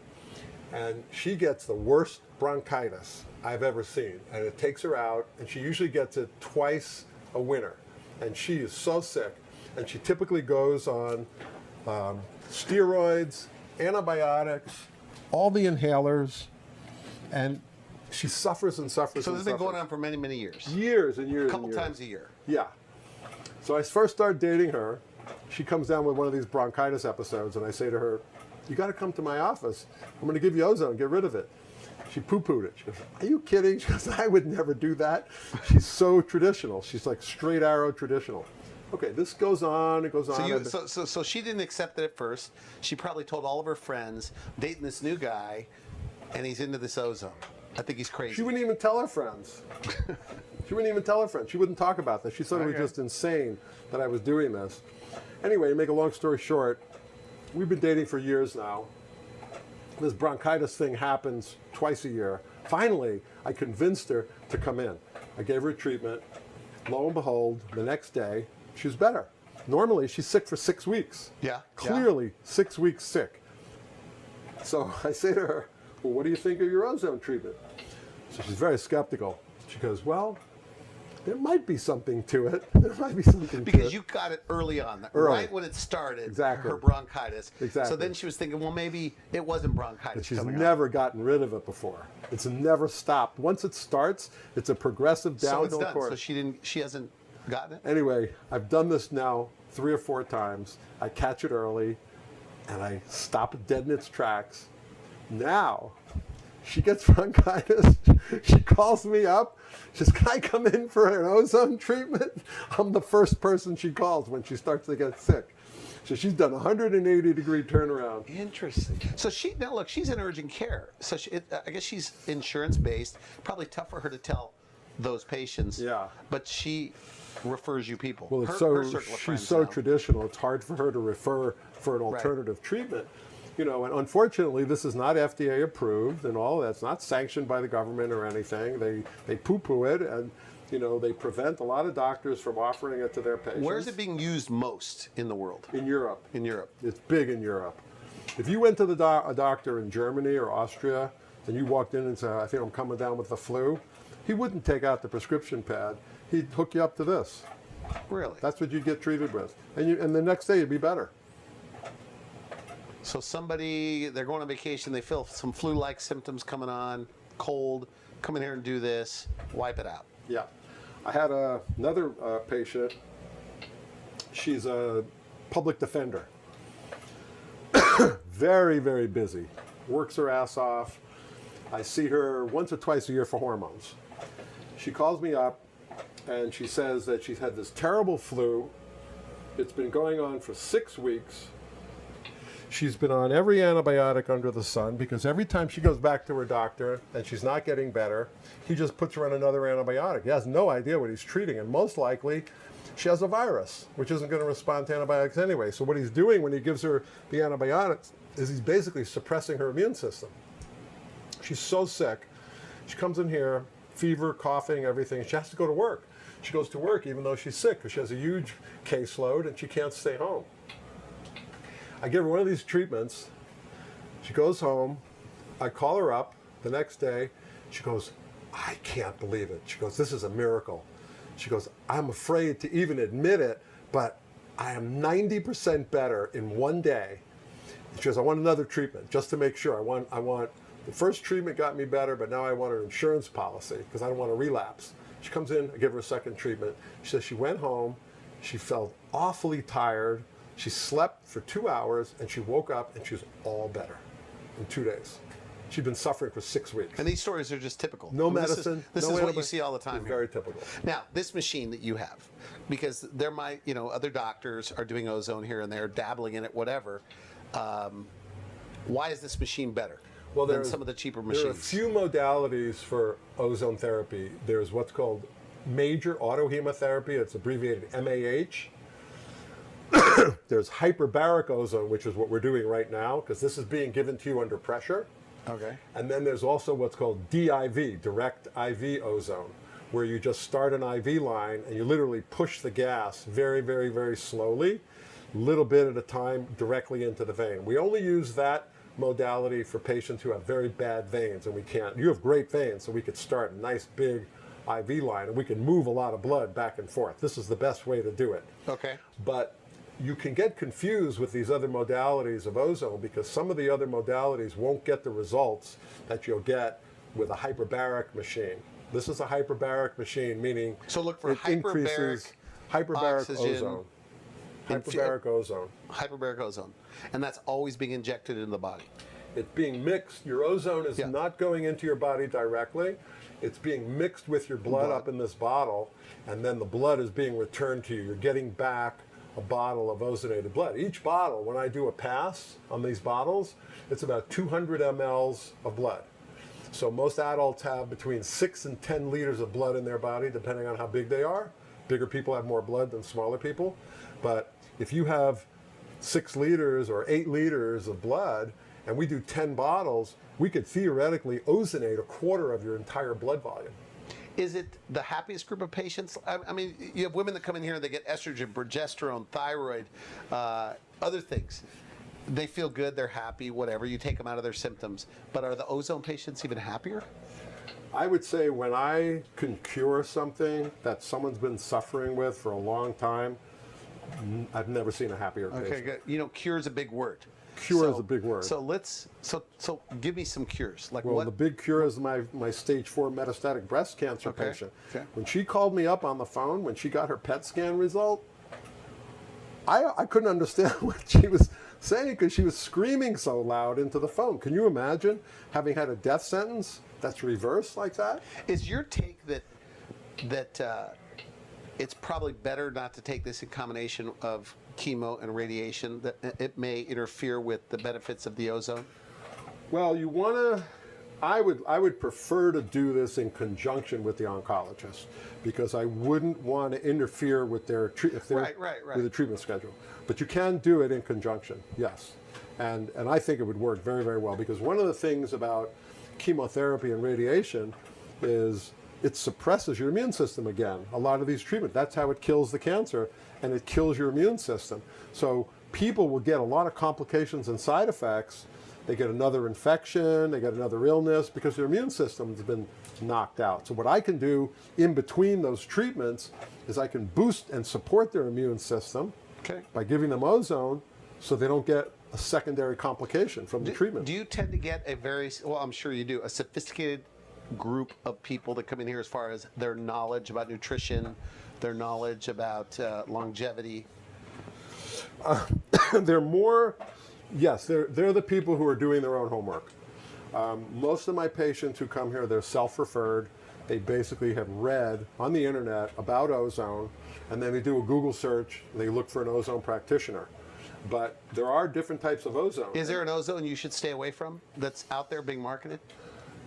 And she gets the worst bronchitis I've ever seen. And it takes her out, and she usually gets it twice a winter. And she is so sick. And she typically goes on steroids, antibiotics, all the inhalers, and she suffers and suffers. So this has been going on for many, many years. Years and years. A couple and years. times a year. Yeah. So I first started dating her. She comes down with one of these bronchitis episodes, and I say to her, "You got to come to my office. I'm going to give you ozone. Get rid of it." She poo-pooed it. She goes, "Are you kidding?" She goes, "I would never do that." She's so traditional. She's like straight arrow traditional. Okay, this goes on. It goes on. So she didn't accept it at first. She probably told all of her friends, dating this new guy, and he's into this ozone. I think he's crazy. She wouldn't even tell her friends. She wouldn't even tell her friends. She wouldn't talk about this. She thought it was just insane that I was doing this. Anyway, to make a long story short, we've been dating for years now. This bronchitis thing happens twice a year. Finally, I convinced her to come in. I gave her a treatment. Lo and behold, the next day, she was better. Normally, she's sick for 6 weeks. Yeah. Clearly, 6 weeks sick. So I say to her, well, what do you think of your ozone treatment? So she's very skeptical. She goes, well, there might be something to it. There might be something to it. Because you got it early on, right when it started, Exactly. her bronchitis. Exactly. So then she was thinking, well, maybe it wasn't bronchitis. But she's coming never gotten rid of it before. It's never stopped. Once it starts, it's a progressive so it's downhill done. course. So she hasn't gotten it? Anyway, I've done this now 3 or 4 times. I catch it early, and I stop it dead in its tracks. Now, she gets bronchitis. She calls me up. She says, can I come in for an ozone treatment? I'm the first person she calls when she starts to get sick. So she's done a 180-degree turnaround. Interesting. So now look, she's in urgent care. So I guess she's insurance-based. Probably tough for her to tell those patients. Yeah. But she refers you people. Well, it's she's so traditional. It's hard for her to refer for an alternative treatment. You know, and unfortunately, this is not FDA approved and all that. It's not sanctioned by the government or anything. They poo-poo it, and you know, they prevent a lot of doctors from offering it to their patients. Where is it being used most in the world? In Europe. In Europe. It's big in Europe. If you went to a doctor in Germany or Austria, and you walked in and said, I think I'm coming down with the flu, he wouldn't take out the prescription pad. He'd hook you up to this. Really? That's what you get treated with. And the next day you'd be better. So they're going on vacation, they feel some flu-like symptoms coming on, cold, come in here and do this, wipe it out. Yeah. I had another patient. She's a public defender. Very, very busy. Works her ass off. I see her once or twice a year for hormones. She calls me up and she says that she's had this terrible flu. It's been going on for 6 weeks. She's been on every antibiotic under the sun because every time she goes back to her doctor and she's not getting better, he just puts her on another antibiotic. He has no idea what he's treating, and most likely she has a virus, which isn't going to respond to antibiotics anyway. So what he's doing when he gives her the antibiotics is he's basically suppressing her immune system. She's so sick. She comes in here, fever, coughing, everything. She has to go to work. She goes to work even though she's sick because she has a huge caseload and she can't stay home. I give her one of these treatments. She goes home. I call her up the next day. She goes, I can't believe it. She goes, this is a miracle. She goes, I'm afraid to even admit it, but I am 90% better in 1 day. She goes, I want another treatment just to make sure. I want the first treatment got me better, but now I want an insurance policy because I don't want to relapse. She comes in, I give her a second treatment. She says she went home. She felt awfully tired. She slept for 2 hours, and she woke up, and she was all better in 2 days. She'd been suffering for 6 weeks. And these stories are just typical. No medicine. This is what you see all the time here. Very typical. Now, this machine that you have, because there might, other doctors are doing ozone here and there, dabbling in it, whatever. Why is this machine better than some of the cheaper machines? There are a few modalities for ozone therapy. There's what's called major autohemotherapy. It's abbreviated MAH. There's hyperbaric ozone, which is what we're doing right now, because this is being given to you under pressure. Okay. And then there's also what's called DIV, direct IV ozone, where you just start an IV line and you literally push the gas very, very, very slowly, little bit at a time, directly into the vein. We only use that modality for patients who have very bad veins, and we can't. You have great veins, so we could start a nice big IV line, and we can move a lot of blood back and forth. This is the best way to do it. Okay. But you can get confused with these other modalities of ozone because some of the other modalities won't get the results that you'll get with a hyperbaric machine. This is a hyperbaric machine, meaning so look for it increases hyperbaric ozone. Hyperbaric ozone. Hyperbaric ozone. And that's always being injected into the body. It's being mixed. Your ozone is not going into your body directly. It's being mixed with your blood up in this bottle, and then the blood is being returned to you. You're getting back a bottle of ozonated blood. Each bottle, when I do a pass on these bottles, it's about 200 mLs of blood. So most adults have between 6 and 10 liters of blood in their body, depending on how big they are. Bigger people have more blood than smaller people. But if you have 6 liters or 8 liters of blood, and we do 10 bottles, we could theoretically ozonate a quarter of your entire blood volume. Is it the happiest group of patients? I mean, you have women that come in here and they get estrogen, progesterone, thyroid, other things. they feel good, they're happy, whatever. You take them out of their symptoms. But are the ozone patients even happier? I would say when I can cure something that someone's been suffering with for a long time, I've never seen a happier patient. Okay, good. You know, cure is a big word. Cure is a big word. So give me some cures. Like Well, what? the big cure is my stage 4 metastatic breast cancer Okay, patient. okay. When she called me up on the phone, when she got her PET scan result, I couldn't understand what she was saying because she was screaming so loud into the phone. Can you imagine having had a death sentence that's reversed like that? Is your take that it's probably better not to take this in combination of chemo and radiation, that it may interfere with the benefits of the ozone? Well, you want to. I would prefer to do this in conjunction with the oncologist because I wouldn't want to interfere with their with the treatment schedule. But you can do it in conjunction, yes, and I think it would work very, very well because one of the things about chemotherapy and radiation is it suppresses your immune system again. A lot of these treatments, that's how it kills the cancer, and it kills your immune system. So people will get a lot of complications and side effects. They get another infection, they get another illness because their immune system has been knocked out. So what I can do in between those treatments is I can boost and support their immune system by giving them ozone so they don't get a secondary complication from the treatment. Do you tend to get a very, well, I'm sure you do, a sophisticated group of people that come in here as far as their knowledge about nutrition, their knowledge about longevity? They're more, yes, they're the people who are doing their own homework. Most of my patients who come here, they're self-referred. They basically have read on the internet about ozone, and then they do a Google search, and they look for an ozone practitioner. But there are different types of ozone. Is there an ozone you should stay away from that's out there being marketed?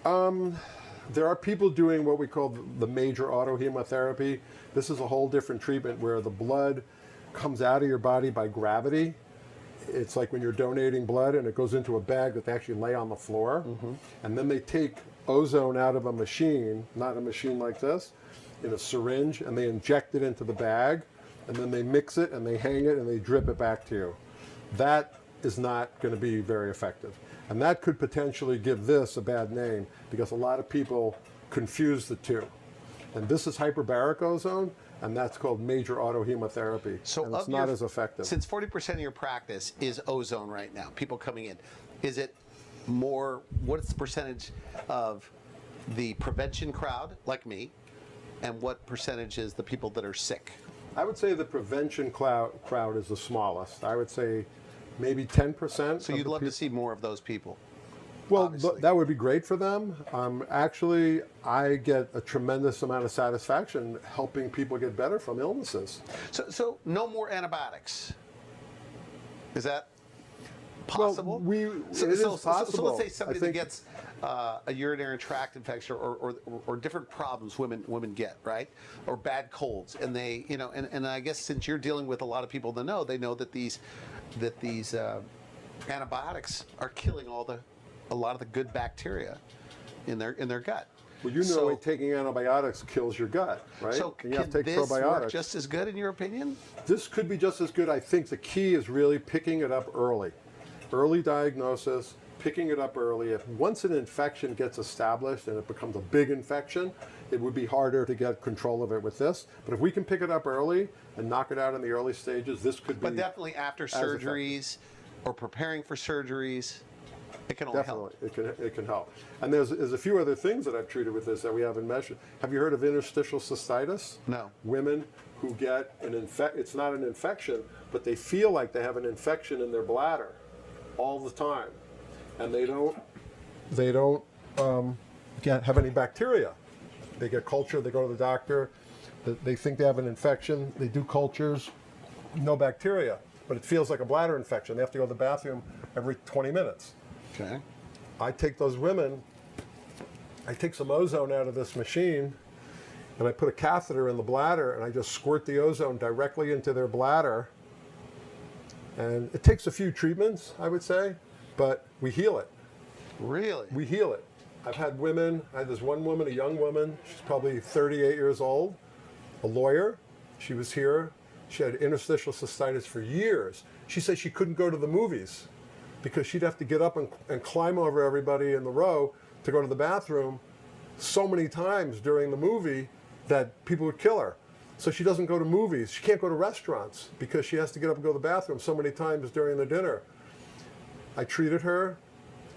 There are people doing what we call the major autohemotherapy. This is a whole different treatment where the blood comes out of your body by gravity. It's like when you're donating blood and it goes into a bag that they actually lay on the floor. And then they take ozone out of a machine, not a machine like this, in a syringe, and they inject it into the bag, and then they mix it and they hang it and they drip it back to you. That is not going to be very effective. And that could potentially give this a bad name because a lot of people confuse the two. And this is hyperbaric ozone, and that's called major autohemotherapy. So and it's not as effective. Since 40% of your practice is ozone right now, people coming in, is it more, what's the percentage of the prevention crowd, like me, and what percentage is the people that are sick? I would say the prevention crowd is the smallest. I would say maybe 10%. So you'd love to see more of those people? Well, that would be great for them. Actually, I get a tremendous amount of satisfaction helping people get better from illnesses. So no more antibiotics. Is that possible? Well, it is possible. So let's say somebody that gets a urinary tract infection or different problems women get, right? Or bad colds, and they, you know, and I guess since you're dealing with a lot of people that they know that these antibiotics are killing a lot of the good bacteria in their gut. Well, you know, taking antibiotics kills your gut, right? So and you have to take this probiotics. work just as good in your opinion? This could be just as good. I think the key is really picking it up early. Early diagnosis, picking it up early. If once an infection gets established and it becomes a big infection, it would be harder to get control of it with this. But if we can pick it up early and knock it out in the early stages, this could be. But definitely after surgeries or preparing for surgeries, it can only help. Definitely, it can help. And there's a few other things that I've treated with this that we haven't mentioned. Have you heard of interstitial cystitis? No. Women who get it's not an infection, but they feel like they have an infection in their bladder all the time, and they don't have any bacteria. They get culture. They go to the doctor. They think they have an infection. They do cultures, no bacteria, but it feels like a bladder infection. They have to go to the bathroom every 20 minutes. Okay. I take those women, I take some ozone out of this machine, and I put a catheter in the bladder, and I just squirt the ozone directly into their bladder. And it takes a few treatments, I would say, but we heal it. Really? We heal it. I've had women, I had this one woman, a young woman, she's probably 38 years old, a lawyer. She was here. She had interstitial cystitis for years. She said she couldn't go to the movies because she'd have to get up and climb over everybody in the row to go to the bathroom so many times during the movie that people would kill her. So she doesn't go to movies. She can't go to restaurants because she has to get up and go to the bathroom so many times during the dinner. I treated her.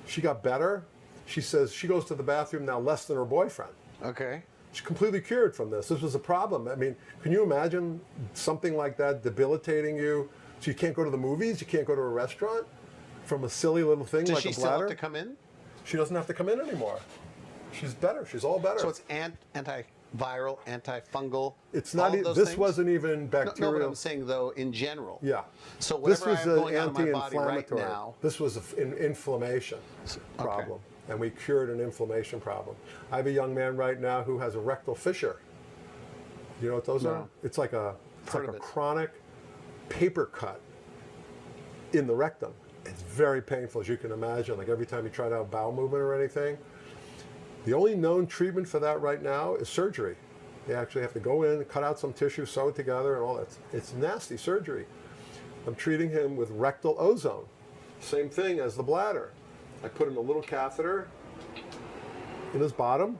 She got better. She says she goes to the bathroom now less than her boyfriend. Okay. She's completely cured from this. This was a problem. I mean, can you imagine something like that debilitating you? So you can't go to the movies, you can't go to a restaurant from a silly little thing Does like she a still bladder? have to come in? She doesn't have to come in anymore. She's better. She's all better. So it's antiviral, antifungal. It's not. all of those This things? wasn't even No, bacterial. but I'm saying though, in general. Yeah. So This whatever I was have an going on in my body right anti-inflammatory. now. This was an inflammation problem, and we cured an inflammation problem. I have a young man right now who has a rectal fissure. You know what those are? It's like a Heard of it. chronic paper cut in the rectum. It's very painful, as you can imagine. Like every time you try to have bowel movement or anything. The only known treatment for that right now is surgery. They actually have to go in, cut out some tissue, sew it together, and all that. It's nasty surgery. I'm treating him with rectal ozone. Same thing as the bladder. I put in a little catheter in his bottom,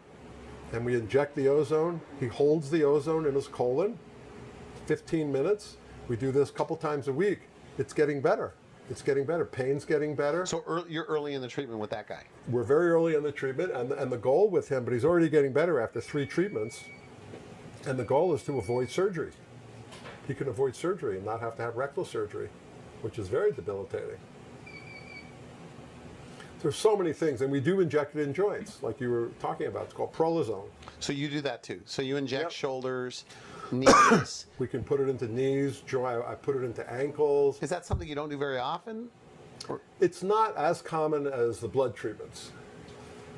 and we inject the ozone. He holds the ozone in his colon, 15 minutes. We do this a couple times a week. It's getting better. It's getting better. Pain's getting better. So you're early in the treatment with that guy. We're very early in the treatment, and the goal with him, but he's already getting better after 3 treatments, and the goal is to avoid surgery. He can avoid surgery and not have to have rectal surgery, which is very debilitating. There's so many things, and we do inject it in joints, like you were talking about. It's called Prolozone. So you do that too. So you inject Yep. shoulders, knees. We can put it into knees, I put it into ankles. Is that something you don't do very often? It's not as common as the blood treatments,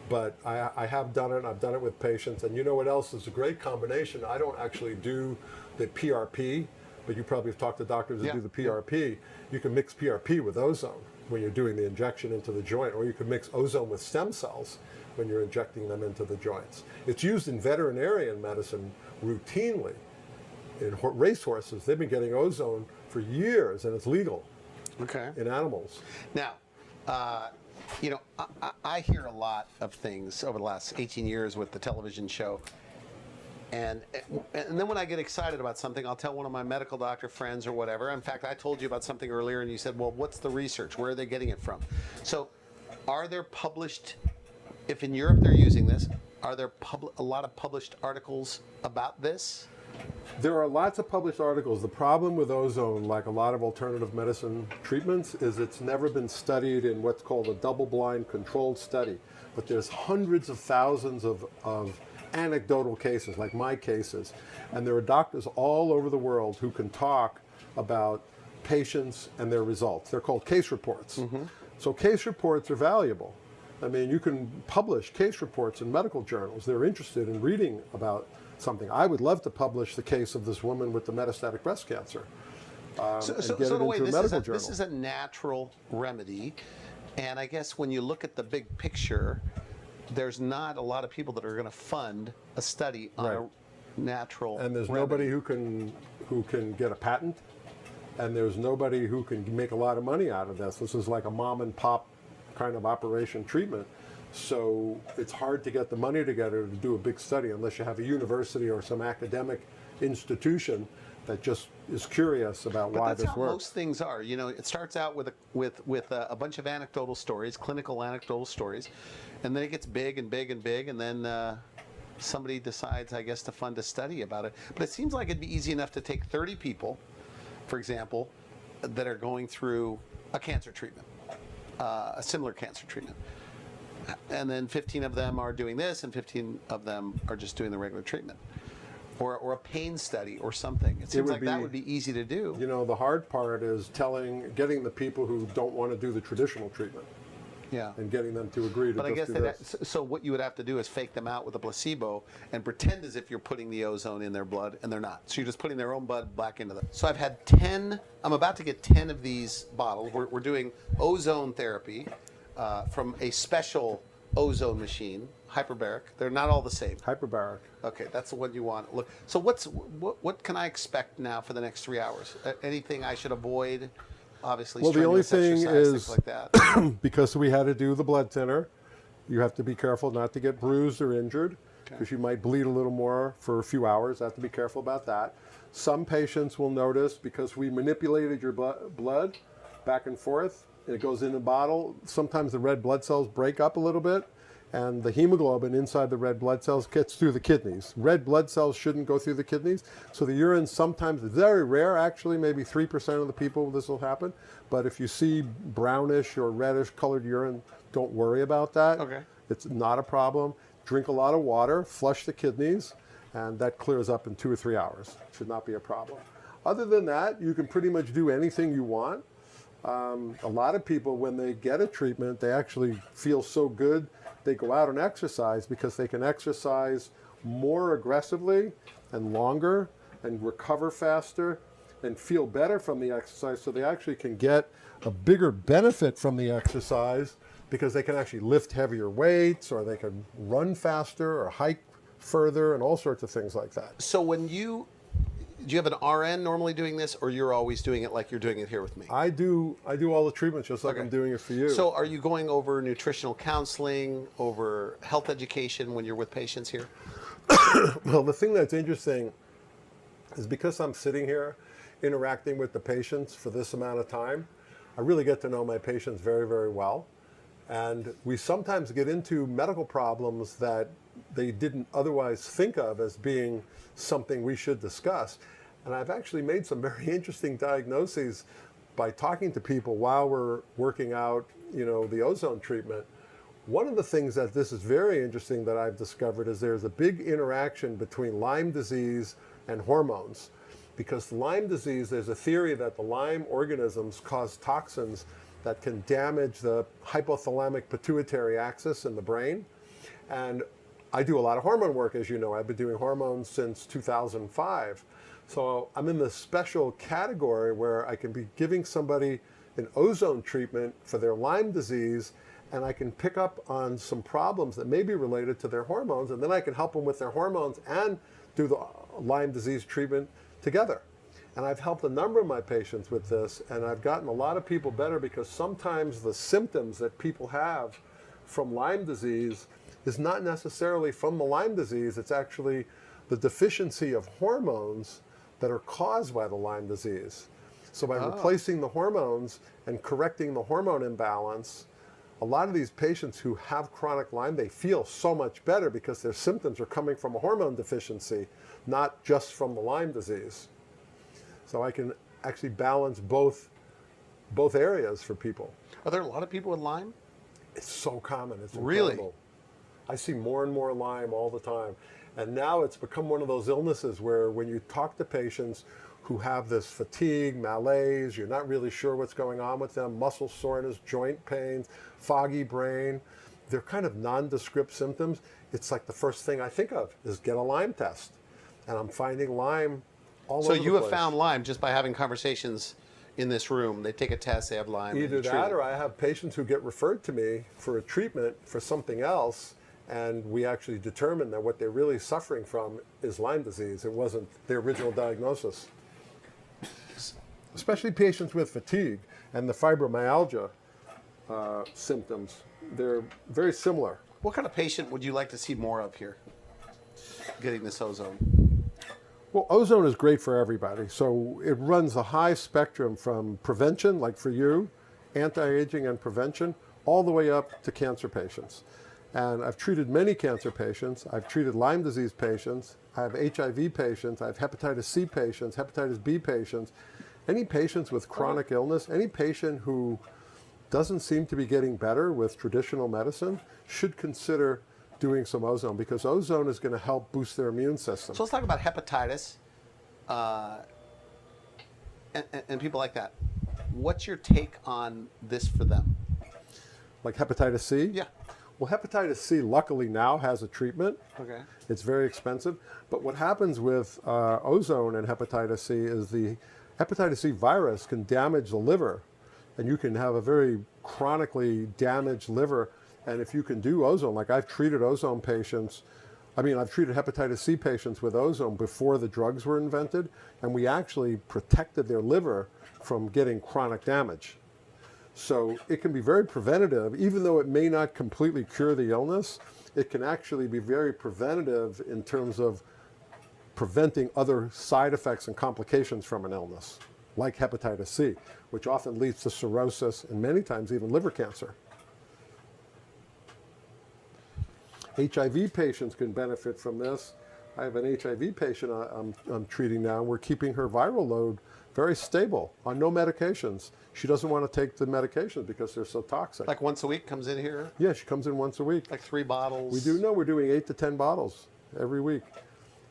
but I have done it. I've done it with patients, and you know what else is a great combination? I don't actually do the PRP, but you probably have talked to doctors that Yeah. do the PRP. You can mix PRP with ozone when you're doing the injection into the joint, or you can mix ozone with stem cells when you're injecting them into the joints. It's used in veterinarian medicine routinely. In racehorses, they've been getting ozone for years, and it's legal Okay. in animals. Now, you know, I hear a lot of things over the last 18 years with the television show. And then when I get excited about something, I'll tell one of my medical doctor friends or whatever. In fact, I told you about something earlier, and you said, well, what's the research? Where are they getting it from? So are there published, if in Europe they're using this, are there a lot of published articles about this? There are lots of published articles. The problem with ozone, like a lot of alternative medicine treatments, is it's never been studied in what's called a double-blind controlled study. But there's hundreds of thousands of anecdotal cases, like my cases. And there are doctors all over the world who can talk about patients and their results. They're called case reports. So case reports are valuable. I mean, you can publish case reports in medical journals. They're interested in reading about something. I would love to publish the case of this woman with the metastatic breast cancer. So and get in it a way, into a medical journal. this is a natural remedy. And I guess when you look at the big picture, there's not a lot of people that are going to fund a study on Right. a natural And there's remedy. nobody who can get a patent, and there's nobody who can make a lot of money out of this. This is like a mom and pop kind of operation treatment. So it's hard to get the money together to do a big study unless you have a university or some academic institution that just is curious about But why that's this how works. most things are. You know, it starts out with a bunch of anecdotal stories, clinical anecdotal stories, and then it gets big and big and big, and then somebody decides, I guess, to fund a study about it. But it seems like it'd be easy enough to take 30 people, for example, that are going through a cancer treatment, a similar cancer treatment. And then 15 of them are doing this, and 15 of them are just doing the regular treatment. Or a pain study or something. It seems would like that be- would be easy to do. You know, the hard part is getting the people who don't want to do the traditional treatment Yeah. and getting them to agree to But I just guess do that, this. so what you would have to do is fake them out with a placebo and pretend as if you're putting the ozone in their blood, and they're not. So you're just putting their own blood back into them. So I've had 10, I'm about to get 10 of these bottles. We're doing ozone therapy from a special ozone machine, hyperbaric. They're not all the same. Hyperbaric. Okay, that's the one you want. Look, so what can I expect now for the next 3 hours? Anything I should avoid? obviously Well, the only strenuous thing exercise, is, things like that. because we had to do the blood thinner, you have to be careful not to get bruised or injured, because you might bleed a little more for a few hours. I have to be careful about that. Some patients will notice, because we manipulated your blood back and forth, and it goes in a bottle, sometimes the red blood cells break up a little bit, and the hemoglobin inside the red blood cells gets through the kidneys. Red blood cells shouldn't go through the kidneys, so the urine sometimes, very rare actually, maybe 3% of the people this will happen, but if you see brownish or reddish colored urine, don't worry about that. Okay. It's not a problem. Drink a lot of water, flush the kidneys, and that clears up in 2 or 3 hours. Should not be a problem. Other than that, you can pretty much do anything you want. A lot of people, when they get a treatment, they actually feel so good, they go out and exercise because they can exercise more aggressively and longer and recover faster and feel better from the exercise, so they actually can get a bigger benefit from the exercise because they can actually lift heavier weights, or they can run faster or hike further and all sorts of things like that. So do you have an RN normally doing this, or you're always doing it like you're doing it here with me? I do all the treatments just like I'm doing it for you. So are you going over nutritional counseling, over health education when you're with patients here? Well, the thing that's interesting is, because I'm sitting here interacting with the patients for this amount of time, I really get to know my patients very, very well. And we sometimes get into medical problems that they didn't otherwise think of as being something we should discuss. And I've actually made some very interesting diagnoses by talking to people while we're working out, the ozone treatment. One of the things that this is very interesting that I've discovered is there's a big interaction between Lyme disease and hormones. Because Lyme disease, there's a theory that the Lyme organisms cause toxins that can damage the hypothalamic pituitary axis in the brain. And I do a lot of hormone work, as you know. I've been doing hormones since 2005. So I'm in the special category where I can be giving somebody an ozone treatment for their Lyme disease, and I can pick up on some problems that may be related to their hormones, and then I can help them with their hormones and do the Lyme disease treatment together. And I've helped a number of my patients with this, and I've gotten a lot of people better, because sometimes the symptoms that people have from Lyme disease is not necessarily from the Lyme disease. It's actually the deficiency of hormones that are caused by the Lyme disease. So by replacing the hormones and correcting the hormone imbalance, a lot of these patients who have chronic Lyme, they feel so much better because their symptoms are coming from a hormone deficiency, not just from the Lyme disease. So I can actually balance both areas for people. Are there a lot of people with Lyme? It's so common. It's Really? incredible. I see more and more Lyme all the time. And now it's become one of those illnesses where when you talk to patients who have this fatigue, malaise, you're not really sure what's going on with them, muscle soreness, joint pains, foggy brain, they're kind of nondescript symptoms. It's like the first thing I think of is get a Lyme test. And I'm finding Lyme all over the place. So you have found Lyme just by having conversations in this room. They take a test, they have Lyme. Either that, or I have patients who get referred to me for a treatment for something else, and we actually determine that what they're really suffering from is Lyme disease. It wasn't their original diagnosis. Especially patients with fatigue and the fibromyalgia symptoms. They're very similar. What kind of patient would you like to see more of here, getting this ozone? Well, ozone is great for everybody. So it runs a high spectrum from prevention, like for you, anti-aging and prevention, all the way up to cancer patients. And I've treated many cancer patients. I've treated Lyme disease patients. I have HIV patients. I have hepatitis C patients, hepatitis B patients. Any patients with chronic illness, any patient who doesn't seem to be getting better with traditional medicine should consider doing some ozone, because ozone is going to help boost their immune system. So let's talk about hepatitis and people like that. What's your take on this for them? Like hepatitis C? Yeah. Well, hepatitis C luckily now has a treatment. Okay. It's very expensive. But what happens with ozone and hepatitis C is the hepatitis C virus can damage the liver, and you can have a very chronically damaged liver. And if you can do ozone, like I've treated ozone patients I mean, I've treated hepatitis C patients with ozone before the drugs were invented, and we actually protected their liver from getting chronic damage. So it can be very preventative, even though it may not completely cure the illness. It can actually be very preventative in terms of preventing other side effects and complications from an illness, like hepatitis C, which often leads to cirrhosis and many times even liver cancer. HIV patients can benefit from this. I have an HIV patient I'm treating now. We're keeping her viral load very stable on no medications. She doesn't want to take the medications because they're so toxic. Like once a week comes in here? Yeah, she comes in once a week. Like 3 bottles? We do, no, we're doing 8 to 10 bottles every week.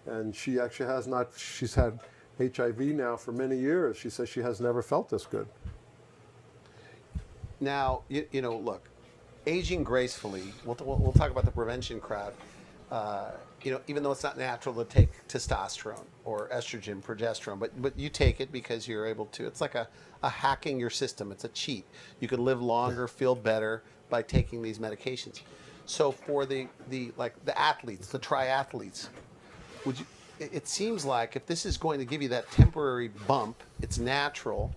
And she actually has not, she's had HIV now for many years. She says she has never felt this good. Now, you know, look, aging gracefully, we'll talk about the prevention crowd. You know, even though it's not natural to take testosterone or estrogen, progesterone, but you take it because you're able to. It's like a hacking your system. It's a cheat. You can live longer, feel better by taking these medications. So for the athletes, the triathletes, it seems like if this is going to give you that temporary bump, it's natural.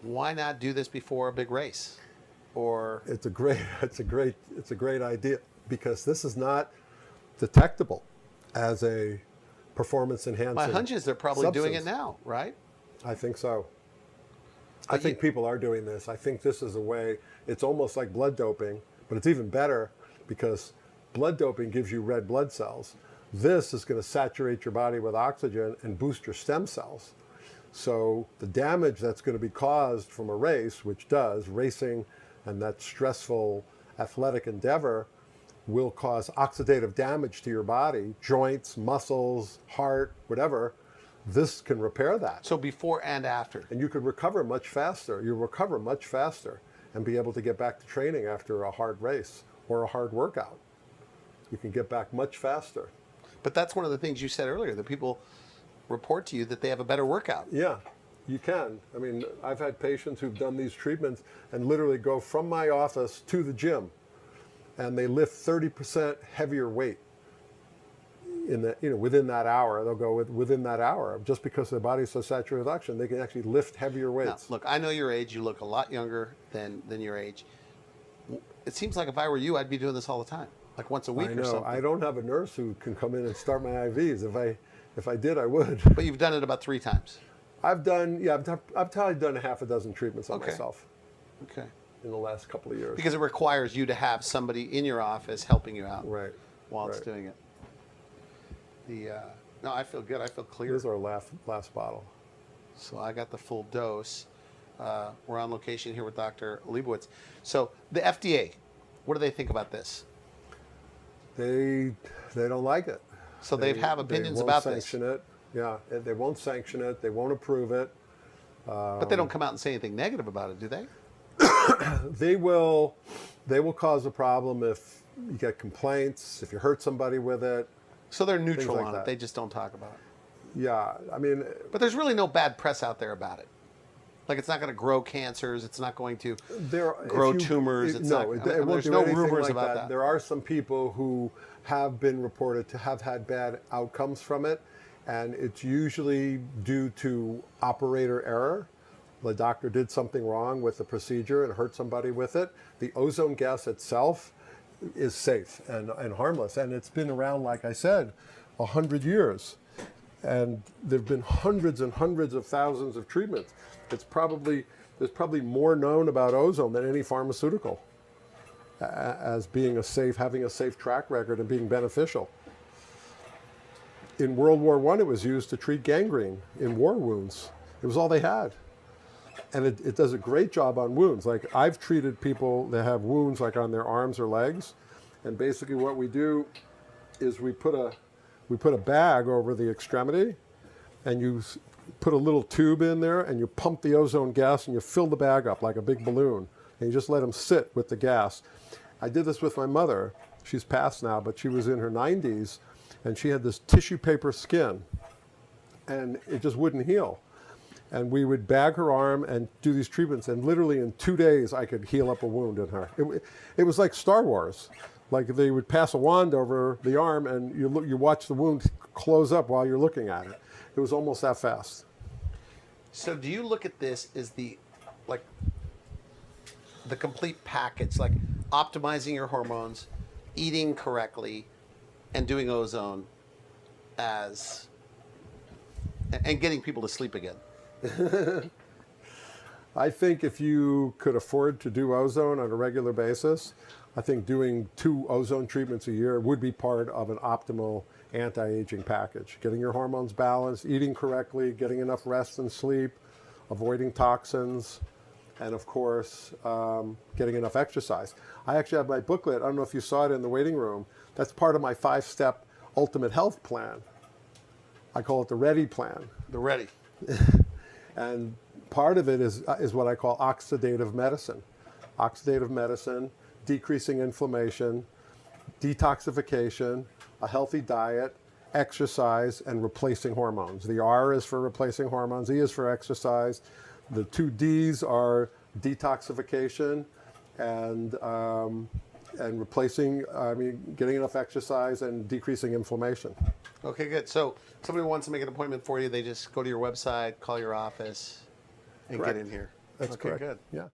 Why not do this before a big race? Or it's a great idea, because this is not detectable as a performance enhancing. My hunch is they're probably substance. doing it now, right? I think so. I think people are doing this. I think this is a way. It's almost like blood doping, but it's even better because blood doping gives you red blood cells. This is going to saturate your body with oxygen and boost your stem cells. So the damage that's going to be caused from a race, which does, racing and that stressful athletic endeavor, will cause oxidative damage to your body, joints, muscles, heart, whatever. This can repair that. So before and after. And you could recover much faster. You recover much faster and be able to get back to training after a hard race or a hard workout. You can get back much faster. But that's one of the things you said earlier, that people report to you that they have a better workout. Yeah, you can. I mean, I've had patients who've done these treatments and literally go from my office to the gym, and they lift 30% heavier weight in the, within that hour. They'll go within that hour, just because their body's so saturated with oxygen, they can actually lift heavier weights. Now, look, I know your age. You look a lot younger than your age. It seems like if I were you, I'd be doing this all the time, like once a week or something. I don't have a nurse who can come in and start my IVs. If I did, I would. But you've done it about 3 times. I've probably done a half a dozen treatments on myself. Okay. In the last couple of years. Because it requires you to have somebody in your office helping you out. Right. While it's doing it. No, I feel good. I feel clear. This is our last bottle. So I got the full dose. We're on location here with Dr. Liebowitz. So the FDA, what do they think about this? They don't like it. So they have opinions about this. They won't sanction it. Yeah, they won't sanction it. They won't approve it. But they don't come out and say anything negative about it, do they? They will cause a problem if you get complaints, if you hurt somebody with it. So they're neutral like on that. it. They just don't talk about it. Yeah, I mean. But there's really no bad press out there about it. Like, it's not going to grow cancers. It's not going to grow tumors. There's no rumors about that. There are some people who have been reported to have had bad outcomes from it, and it's usually due to operator error. The doctor did something wrong with the procedure and hurt somebody with it. The ozone gas itself is safe and harmless, and it's been around, like I said, 100 years. And there've been hundreds and hundreds of thousands of treatments. There's probably more known about ozone than any pharmaceutical as being having a safe track record and being beneficial. In World War I, it was used to treat gangrene in war wounds. It was all they had. And it does a great job on wounds. Like, I've treated people that have wounds like on their arms or legs, and basically what we do is we put a bag over the extremity, and you put a little tube in there, and you pump the ozone gas, and you fill the bag up like a big balloon, and you just let them sit with the gas. I did this with my mother. She's passed now, but she was in her 90s, and she had this tissue paper skin, and it just wouldn't heal. And we would bag her arm and do these treatments, and literally in 2 days I could heal up a wound in her. It was like Star Wars. Like they would pass a wand over the arm, and you watch the wound close up while you're looking at it. It was almost that fast. So do you look at this as the complete package, like optimizing your hormones, eating correctly, and doing ozone and getting people to sleep again? I think if you could afford to do ozone on a regular basis, I think doing 2 ozone treatments a year would be part of an optimal anti-aging package. Getting your hormones balanced, eating correctly, getting enough rest and sleep, avoiding toxins, and of course, getting enough exercise. I actually have my booklet. I don't know if you saw it in the waiting room. That's part of my 5-step ultimate health plan. I call it the READY plan. The ready. And part of it is what I call oxidative medicine. Oxidative medicine, decreasing inflammation, detoxification, a healthy diet, exercise, and replacing hormones. The R is for replacing hormones, E is for exercise. The 2 Ds are detoxification and replacing, getting enough exercise and decreasing inflammation. Okay, good. So somebody wants to make an appointment for you, they just go to your website, call your office, and Correct. get in here. That's okay, correct. Good. Yeah.